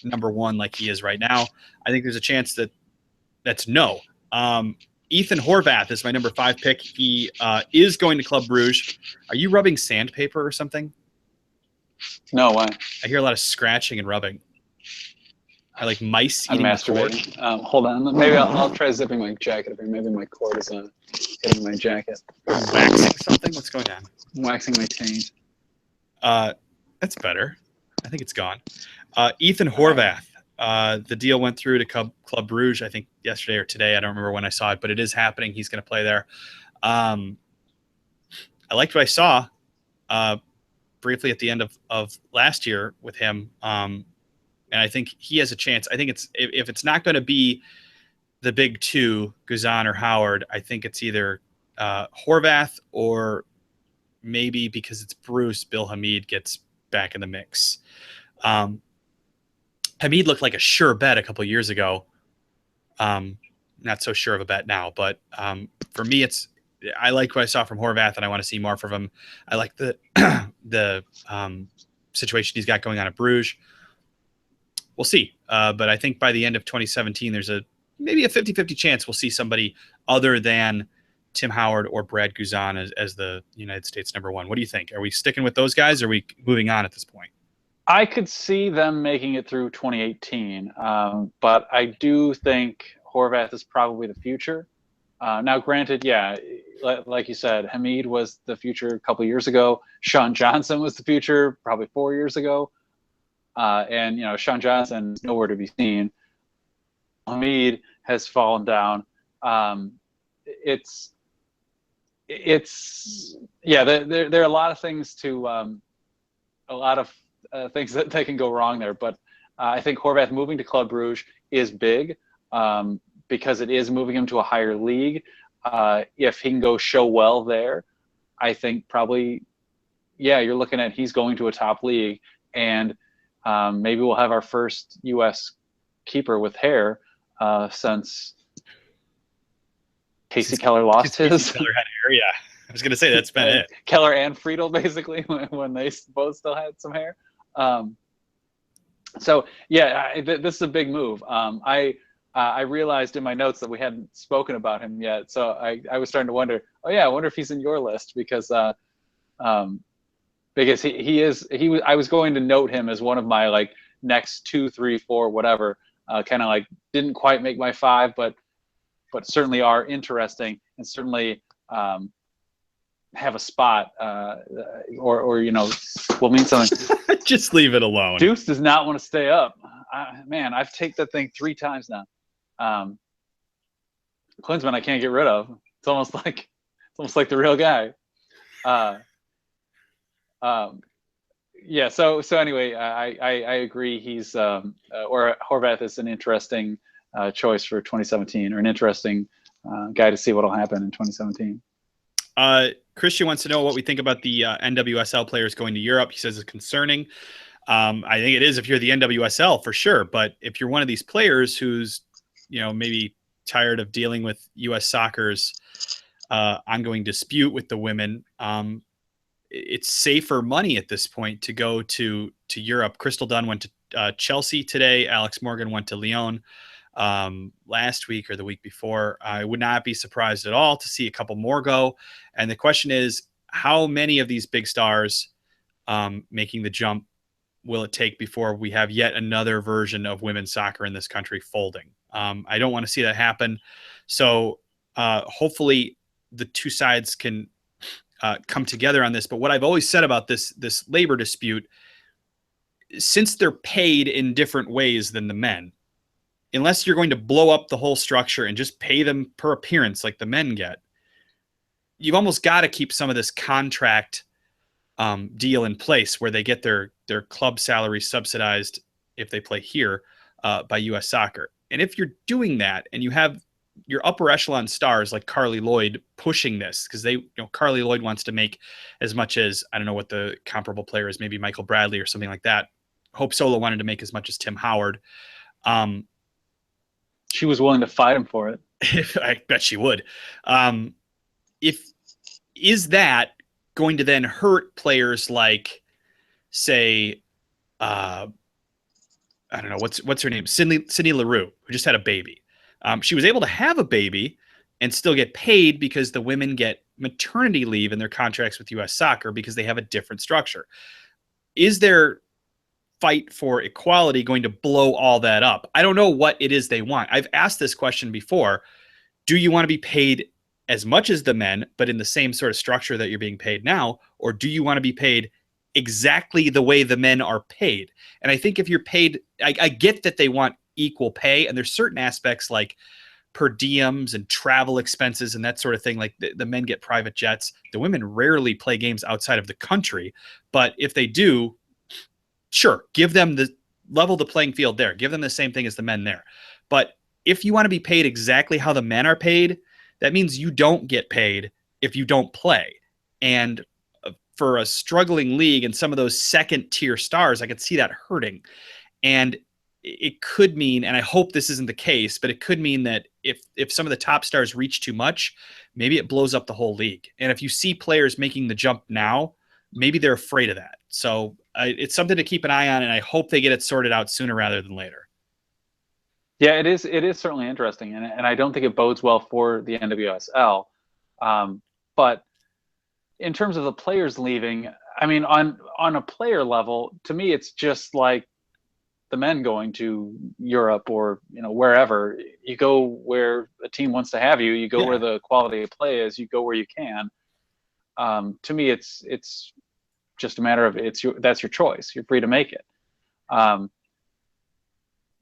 number one like he is right now. I think there's a chance that that's no. Ethan Horvath is my number 5 pick. He is going to Club Brugge. Are you rubbing sandpaper or something? No, why? I hear a lot of scratching and rubbing. I like mice eating I'm the cord. masturbating. Hold on. Maybe I'll try zipping my jacket up here. Maybe my cord is hitting my jacket. Waxing something? What's going on? I'm waxing my taint. That's better. I think it's gone. Ethan Horvath. The deal went through to Club Brugge, I think yesterday or today. I don't remember when I saw it, but it is happening. He's going to play there. I liked what I saw briefly at the end of last year with him. And I think he has a chance. I think if it's not going to be the big two, Guzan or Howard, I think it's either Horvath or maybe because it's Bruce, Bill Hamid gets back in the mix. Hamid looked like a sure bet a couple of years ago. Not so sure of a bet now, but for me, I like what I saw from Horvath, and I want to see more from him. I like the situation he's got going on at Bruges. We'll see. But I think by the end of 2017, there's maybe a 50-50 chance we'll see somebody other than Tim Howard or Brad Guzan as the United States number 1. What do you think? Are we sticking with those guys, or are we moving on at this point? I could see them making it through 2018, but I do think Horvath is probably the future. Now, granted, yeah, like you said, Hamid was the future a couple years ago. Sean Johnson was the future probably 4 years ago. And, Sean Johnson is nowhere to be seen. Hamid has fallen down. Yeah, there are a lot of things things that can go wrong there. But I think Horvath moving to Club Brugge is big because it is moving him to a higher league. If he can go show well there, I think probably, yeah, you're looking at he's going to a top league, and maybe we'll have our first U.S. keeper with hair since Casey Keller lost his. Casey Keller had hair, yeah. I was going to say that's been it. Keller and Friedel, basically, when they both still had some hair. So, yeah, this is a big move. I realized in my notes that we hadn't spoken about him yet, so I was starting to wonder, I wonder if he's in your list, because I was going to note him as one of my next 2, 3, 4, whatever, kind of didn't quite make my 5, but certainly are interesting and certainly have a spot or will mean something. Just leave it alone. Deuce does not want to stay up. Man, I've taken that thing 3 times now. Klinsmann I can't get rid of. It's almost like the real guy. Yeah. So anyway, I agree. He's or Horvath is an interesting choice for 2017, or an interesting guy to see what'll happen in 2017. Christian wants to know what we think about the NWSL players going to Europe. He says it's concerning. I think it is if you're the NWSL for sure, but if you're one of these players who's maybe tired of dealing with U.S. soccer's ongoing dispute with the women, it's safer money at this point to go to Europe. Crystal Dunn went to Chelsea today. Alex Morgan went to Lyon last week or the week before. I would not be surprised at all to see a couple more go. And the question is, how many of these big stars making the jump will it take before we have yet another version of women's soccer in this country folding? I don't want to see that happen. So hopefully the two sides can come together on this. But what I've always said about this labor dispute, since they're paid in different ways than the men, unless you're going to blow up the whole structure and just pay them per appearance like the men get, you've almost got to keep some of this contract deal in place where they get their club salary subsidized if they play here by U.S. Soccer. And if you're doing that and you have your upper echelon stars like Carly Lloyd pushing this, because Carly Lloyd wants to make as much as, I don't know what the comparable player is, maybe Michael Bradley or something like that. Hope Solo wanted to make as much as Tim Howard. She was willing to fight him for it. I bet she would. Is that going to then hurt players like, say, I don't know, what's her name? Sydney Leroux, who just had a baby. She was able to have a baby and still get paid because the women get maternity leave in their contracts with U.S. Soccer because they have a different structure. Is their fight for equality going to blow all that up? I don't know what it is they want. I've asked this question before. Do you want to be paid as much as the men, but in the same sort of structure that you're being paid now? Or do you want to be paid exactly the way the men are paid? And I think if you're paid, I get that they want equal pay, and there's certain aspects like per diems and travel expenses and that sort of thing. Like the men get private jets. The women rarely play games outside of the country, but if they do, sure, give them level the playing field there. Give them the same thing as the men there. But if you want to be paid exactly how the men are paid, that means you don't get paid if you don't play. And for a struggling league and some of those second tier stars, I could see that hurting. And it could mean, and I hope this isn't the case, but it could mean that if some of the top stars reach too much, maybe it blows up the whole league. And if you see players making the jump now, maybe they're afraid of that. So it's something to keep an eye on, and I hope they get it sorted out sooner rather than later. Yeah, it is certainly interesting, and I don't think it bodes well for the NWSL. But in terms of the players leaving, I mean, on a player level, to me, it's just like the men going to Europe or wherever. You go where a team wants to have you. You go where the quality of play is. You go where you can. To me, it's just a matter of that's your choice. You're free to make it.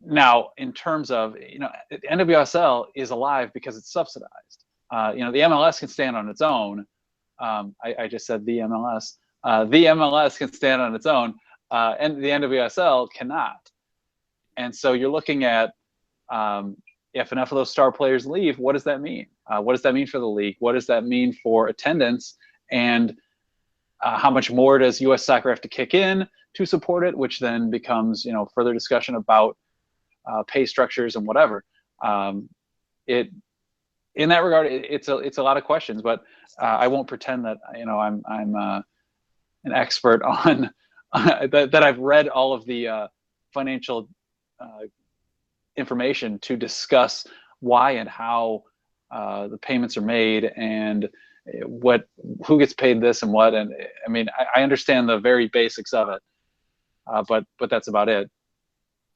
Now, in terms of the NWSL is alive because it's subsidized. The MLS can stand on its own. I just said the MLS. The MLS can stand on its own, and the NWSL cannot. And so you're looking at if enough of those star players leave, what does that mean? What does that mean for the league? What does that mean for attendance? And how much more does U.S. Soccer have to kick in to support it? Which then becomes further discussion about pay structures and whatever. In that regard, it's a lot of questions, but I won't pretend that I'm an expert on that I've read all of the financial information to discuss why and how the payments are made and who gets paid this and what. And I mean, I understand the very basics of it, but that's about it.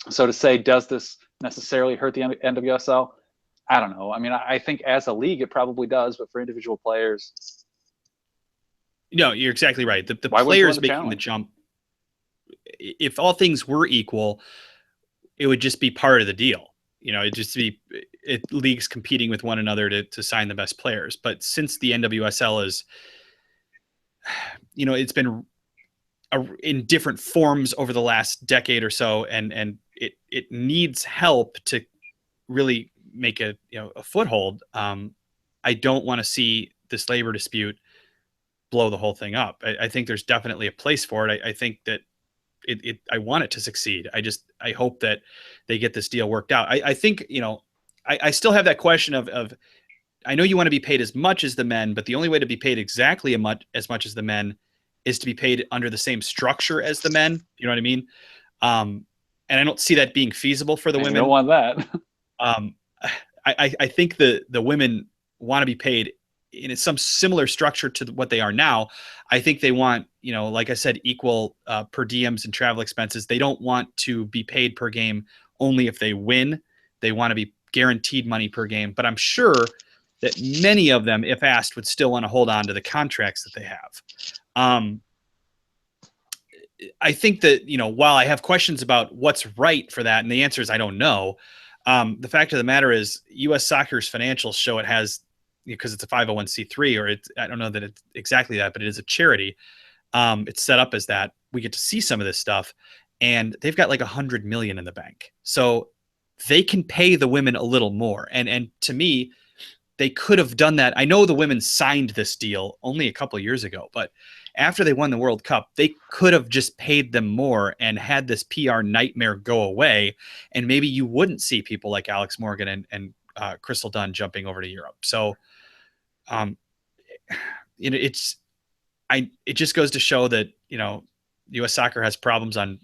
So to say, does this necessarily hurt the NWSL? I don't know. I mean, I think as a league, it probably does, but for individual players. No, you're exactly right. The players making the jump, if all things were equal, it would just be part of the deal. It'd just be leagues competing with one another to sign the best players. But since the NWSL is, it's been in different forms over the last decade or so, and it needs help to really make a foothold. I don't want to see this labor dispute blow the whole thing up. I think there's definitely a place for it. I think that I want it to succeed. I hope that they get this deal worked out. I think, I still have that question of I know you want to be paid as much as the men, but the only way to be paid exactly as much as the men is to be paid under the same structure as the men. You know what I mean? And I don't see that being feasible for the women. I don't want that. I think the women want to be paid in some similar structure to what they are now. I think they want, like I said, equal per diems and travel expenses. They don't want to be paid per game only if they win. They want to be guaranteed money per game. But I'm sure that many of them, if asked, would still want to hold on to the contracts that they have. I think that, while I have questions about what's right for that, and the answer is I don't know, The fact of the matter is, U.S. Soccer's financials show it has, because it's a 501c3, or I don't know that it's exactly that, but it is a charity. It's set up as that. We get to see some of this stuff, and they've got like 100 million in the bank, so they can pay the women a little more. And to me, they could have done that. I know the women signed this deal only a couple of years ago, but after they won the World Cup, they could have just paid them more and had this PR nightmare go away. And maybe you wouldn't see people like Alex Morgan and Crystal Dunn jumping over to Europe. So, it just goes to show that, U.S. Soccer has problems on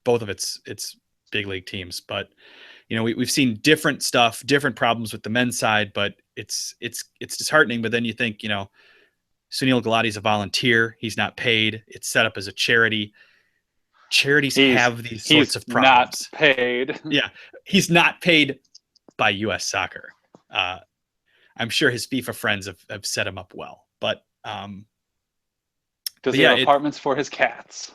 both of its big league teams. But, we've seen different stuff, different problems with the men's side, but it's disheartening. But then you think, Sunil Gulati's a volunteer. He's not paid. It's set up as a charity. Charities have these sorts of problems. Not paid. Yeah, he's not paid by U.S. Soccer. I'm sure his FIFA friends have set him up well. But does he have apartments for his cats?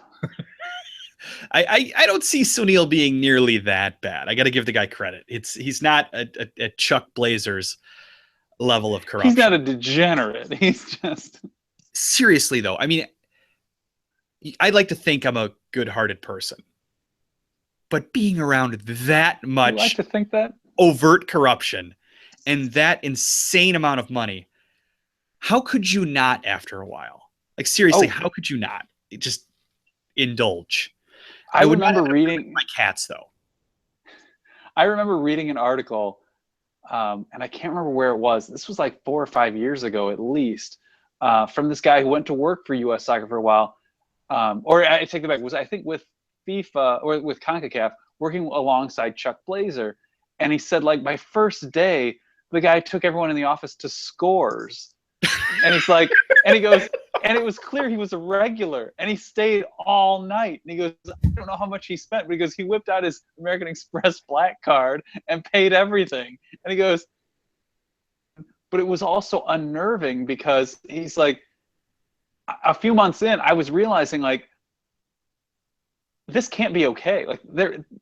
I don't see Sunil being nearly that bad. I got to give the guy credit. He's not a Chuck Blazers level of corruption. He's not a degenerate. He's just... Seriously, though, I mean, I'd like to think I'm a good-hearted person, but being around that much, you like to think that, overt corruption and that insane amount of money, how could you not after a while? Like, seriously, how could you not just indulge? I remember reading my cats, though. I remember reading an article, and I can't remember where it was. This was like 4 or 5 years ago, at least, from this guy who went to work for U.S. Soccer for a while. Or I take it back, was I think with FIFA or with CONCACAF, working alongside Chuck Blazer. And he said, like, my first day, the guy took everyone in the office to Scores. And he's like, and he goes, and it was clear he was a regular, and he stayed all night. And he goes, I don't know how much he spent, but he goes, he whipped out his American Express black card and paid everything. And he goes, but it was also unnerving because he's like, a few months in, I was realizing, like, this can't be okay. Like,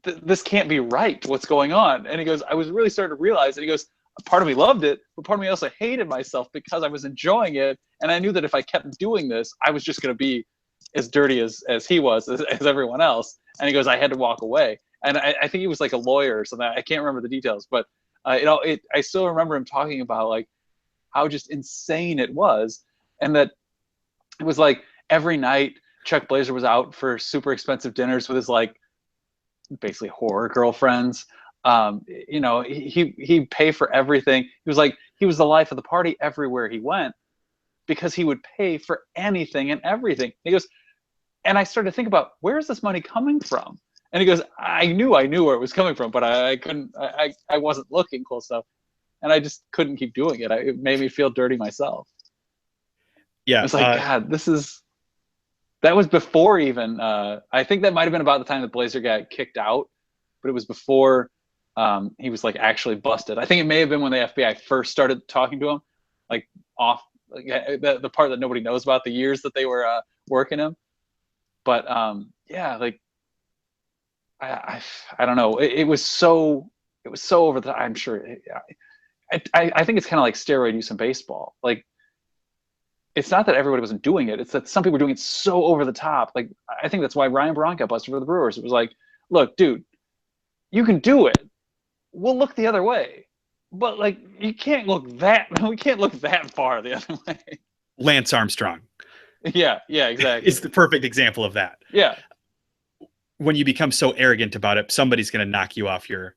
this can't be right, what's going on. And he goes, I was really starting to realize, and he goes, part of me loved it, but part of me also hated myself because I was enjoying it. And I knew that if I kept doing this, I was just going to be as dirty as he was, as everyone else. And he goes, I had to walk away. And I think he was like a lawyer or something. I can't remember the details, but I still remember him talking about, like, how just insane it was. And that it was like every night Chuck Blazer was out for super expensive dinners with his, like, basically horror girlfriends. He'd pay for everything. He was like, he was the life of the party everywhere he went because he would pay for anything and everything. He goes, and I started to think about, where is this money coming from? And he goes, I knew where it was coming from, but I couldn't, I wasn't looking close enough, and I just couldn't keep doing it. It made me feel dirty myself. Yeah. It's like, God, that was before even, I think that might've been about the time that Blazer got kicked out, but it was before he was, like, actually busted. I think it may have been when the FBI first started talking to him, like, off, like, the part that nobody knows about, the years that they were working him. But yeah, like, I don't know. It was so over the, I'm sure. I think it's kind of like steroid use in baseball. Like, it's not that everybody wasn't doing it. It's that some people were doing it so over the top. Like, I think that's why Ryan Braun got busted for the Brewers. It was like, look, dude, you can do it. We'll look the other way. But, like, we can't look that far the other way. Lance Armstrong. Yeah, exactly. It's the perfect example of that. Yeah. When you become so arrogant about it, somebody's going to knock you off your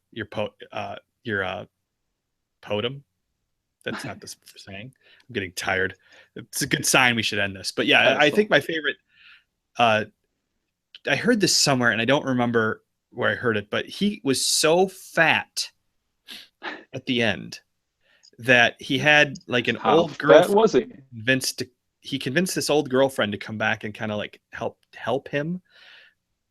podium. That's not the saying. I'm getting tired. It's a good sign we should end this. But yeah, I think my favorite, I heard this somewhere and I don't remember where I heard it, but he was so fat at the end that he had, like, an old girlfriend. Was he? He convinced this old girlfriend to come back and kind of, like, help him,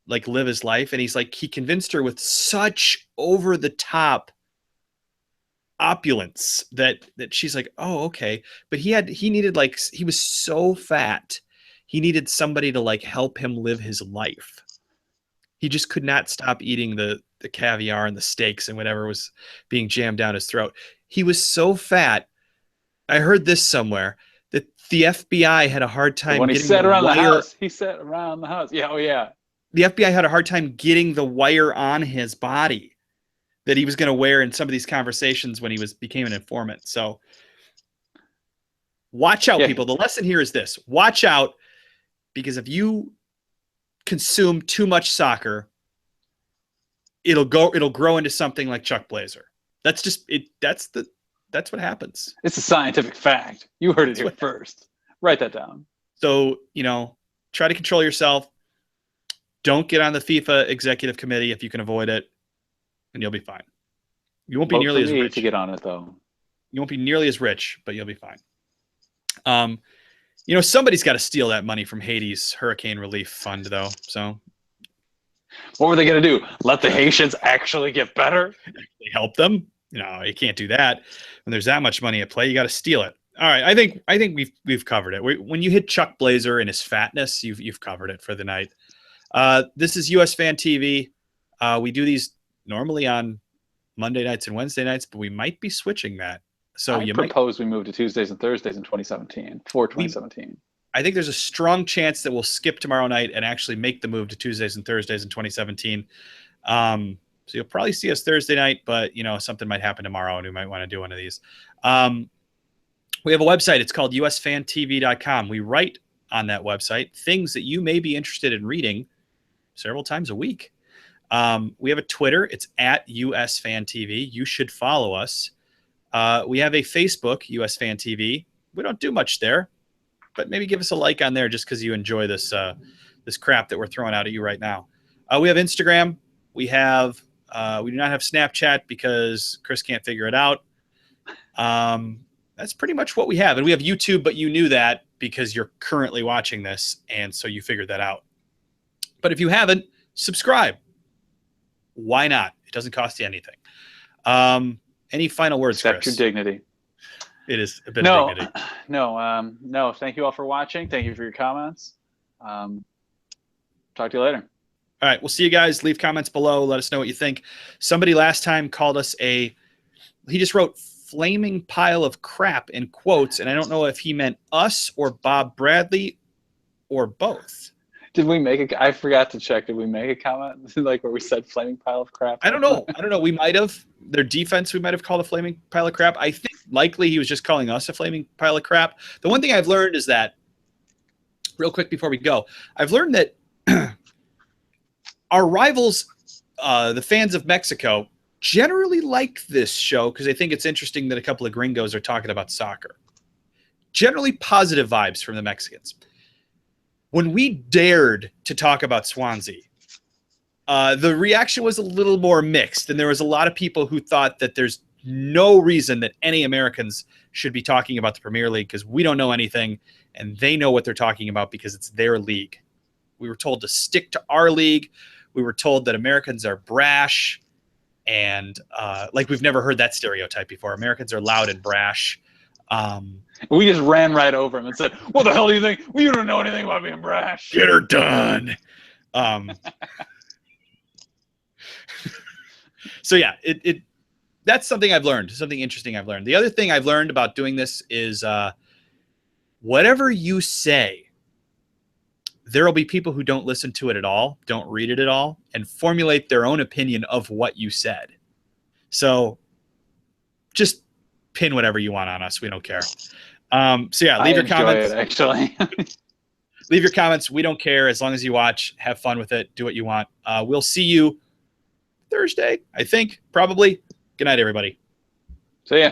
like, live his life. And he's like, he convinced her with such over the top opulence that she's like, oh, okay. But he needed, like, he was so fat, he needed somebody to, like, help him live his life. He just could not stop eating the caviar and the steaks and whatever was being jammed down his throat. He was so fat. I heard this somewhere that the FBI had a hard time When he getting sat the around the wire. house, he sat around the house. Yeah, oh yeah. The FBI had a hard time getting the wire on his body that he was going to wear in some of these conversations when he became an informant. So watch out, people. The lesson here is this: watch out, because if you consume too much soccer, it'll grow into something like Chuck Blazer. That's just it. That's what happens. It's a scientific fact. You heard it here first. Write that down. So, try to control yourself. Don't get on the FIFA executive committee if you can avoid it, and you'll be fine. You won't be nearly as rich to get on it, though. You won't be nearly as rich, but you'll be fine. Somebody's got to steal that money from Haiti's hurricane relief fund, though. So what were they going to do? Let the Haitians actually get better? Help them? No, you can't do that. When there's that much money at play, you got to steal it. All right, I think we've covered it. When you hit Chuck Blazer and his fatness, you've covered it for the night. This is USFanTV. We do these normally on Monday nights and Wednesday nights, but we might be switching that. So I propose we move to Tuesdays and Thursdays in 2017 for 2017. I think there's a strong chance that we'll skip tomorrow night and actually make the move to Tuesdays and Thursdays in 2017. So you'll probably see us Thursday night, but something might happen tomorrow and we might want to do one of these. We have a website. It's called USFanTV.com. We write on that website things that you may be interested in reading several times a week. We have a Twitter. It's at USFanTV. You should follow us. We have a Facebook, USFanTV. We don't do much there, but maybe give us a like on there just because you enjoy this this crap that we're throwing out at you right now. We have Instagram. We do not have Snapchat because Chris can't figure it out. That's pretty much what we have. And we have YouTube, but you knew that because you're currently watching this, and so you figured that out. But if you haven't, subscribe. Why not? It doesn't cost you anything. Any final words, Except Chris? your dignity. It is a bit of dignity. No. Thank you all for watching. Thank you for your comments. Talk to you later. All right, we'll see you guys. Leave comments below. Let us know what you think. Somebody last time called us he just wrote flaming pile of crap in quotes, and I don't know if he meant us or Bob Bradley or both. Did we make I forgot to check. Did we make a comment like where we said flaming pile of crap? I don't know. We might have. Their defense, we might have called a flaming pile of crap. I think likely he was just calling us a flaming pile of crap. The one thing I've learned is that, real quick before we go, I've learned that our rivals, the fans of Mexico, generally like this show because they think it's interesting that a couple of gringos are talking about soccer. Generally positive vibes from the Mexicans. When we dared to talk about Swansea, the reaction was a little more mixed, and there was a lot of people who thought that there's no reason that any Americans should be talking about the Premier League because we don't know anything, and they know what they're talking about because it's their league. We were told to stick to our league. We were told that Americans are brash, and like we've never heard that stereotype before. Americans are loud and brash. We just ran right over him and said, "What the hell do you think? Well, you don't know anything about being brash. Get her done." So yeah, that's something I've learned, something interesting I've learned. The other thing I've learned about doing this is whatever you say, there will be people who don't listen to it at all, don't read it at all, and formulate their own opinion of what you said. So just pin whatever you want on us. We don't care. So yeah, leave your comments. Actually. Leave your comments. We don't care as long as you watch. Have fun with it. Do what you want. We'll see you Thursday, I think, probably. Good night, everybody. See ya.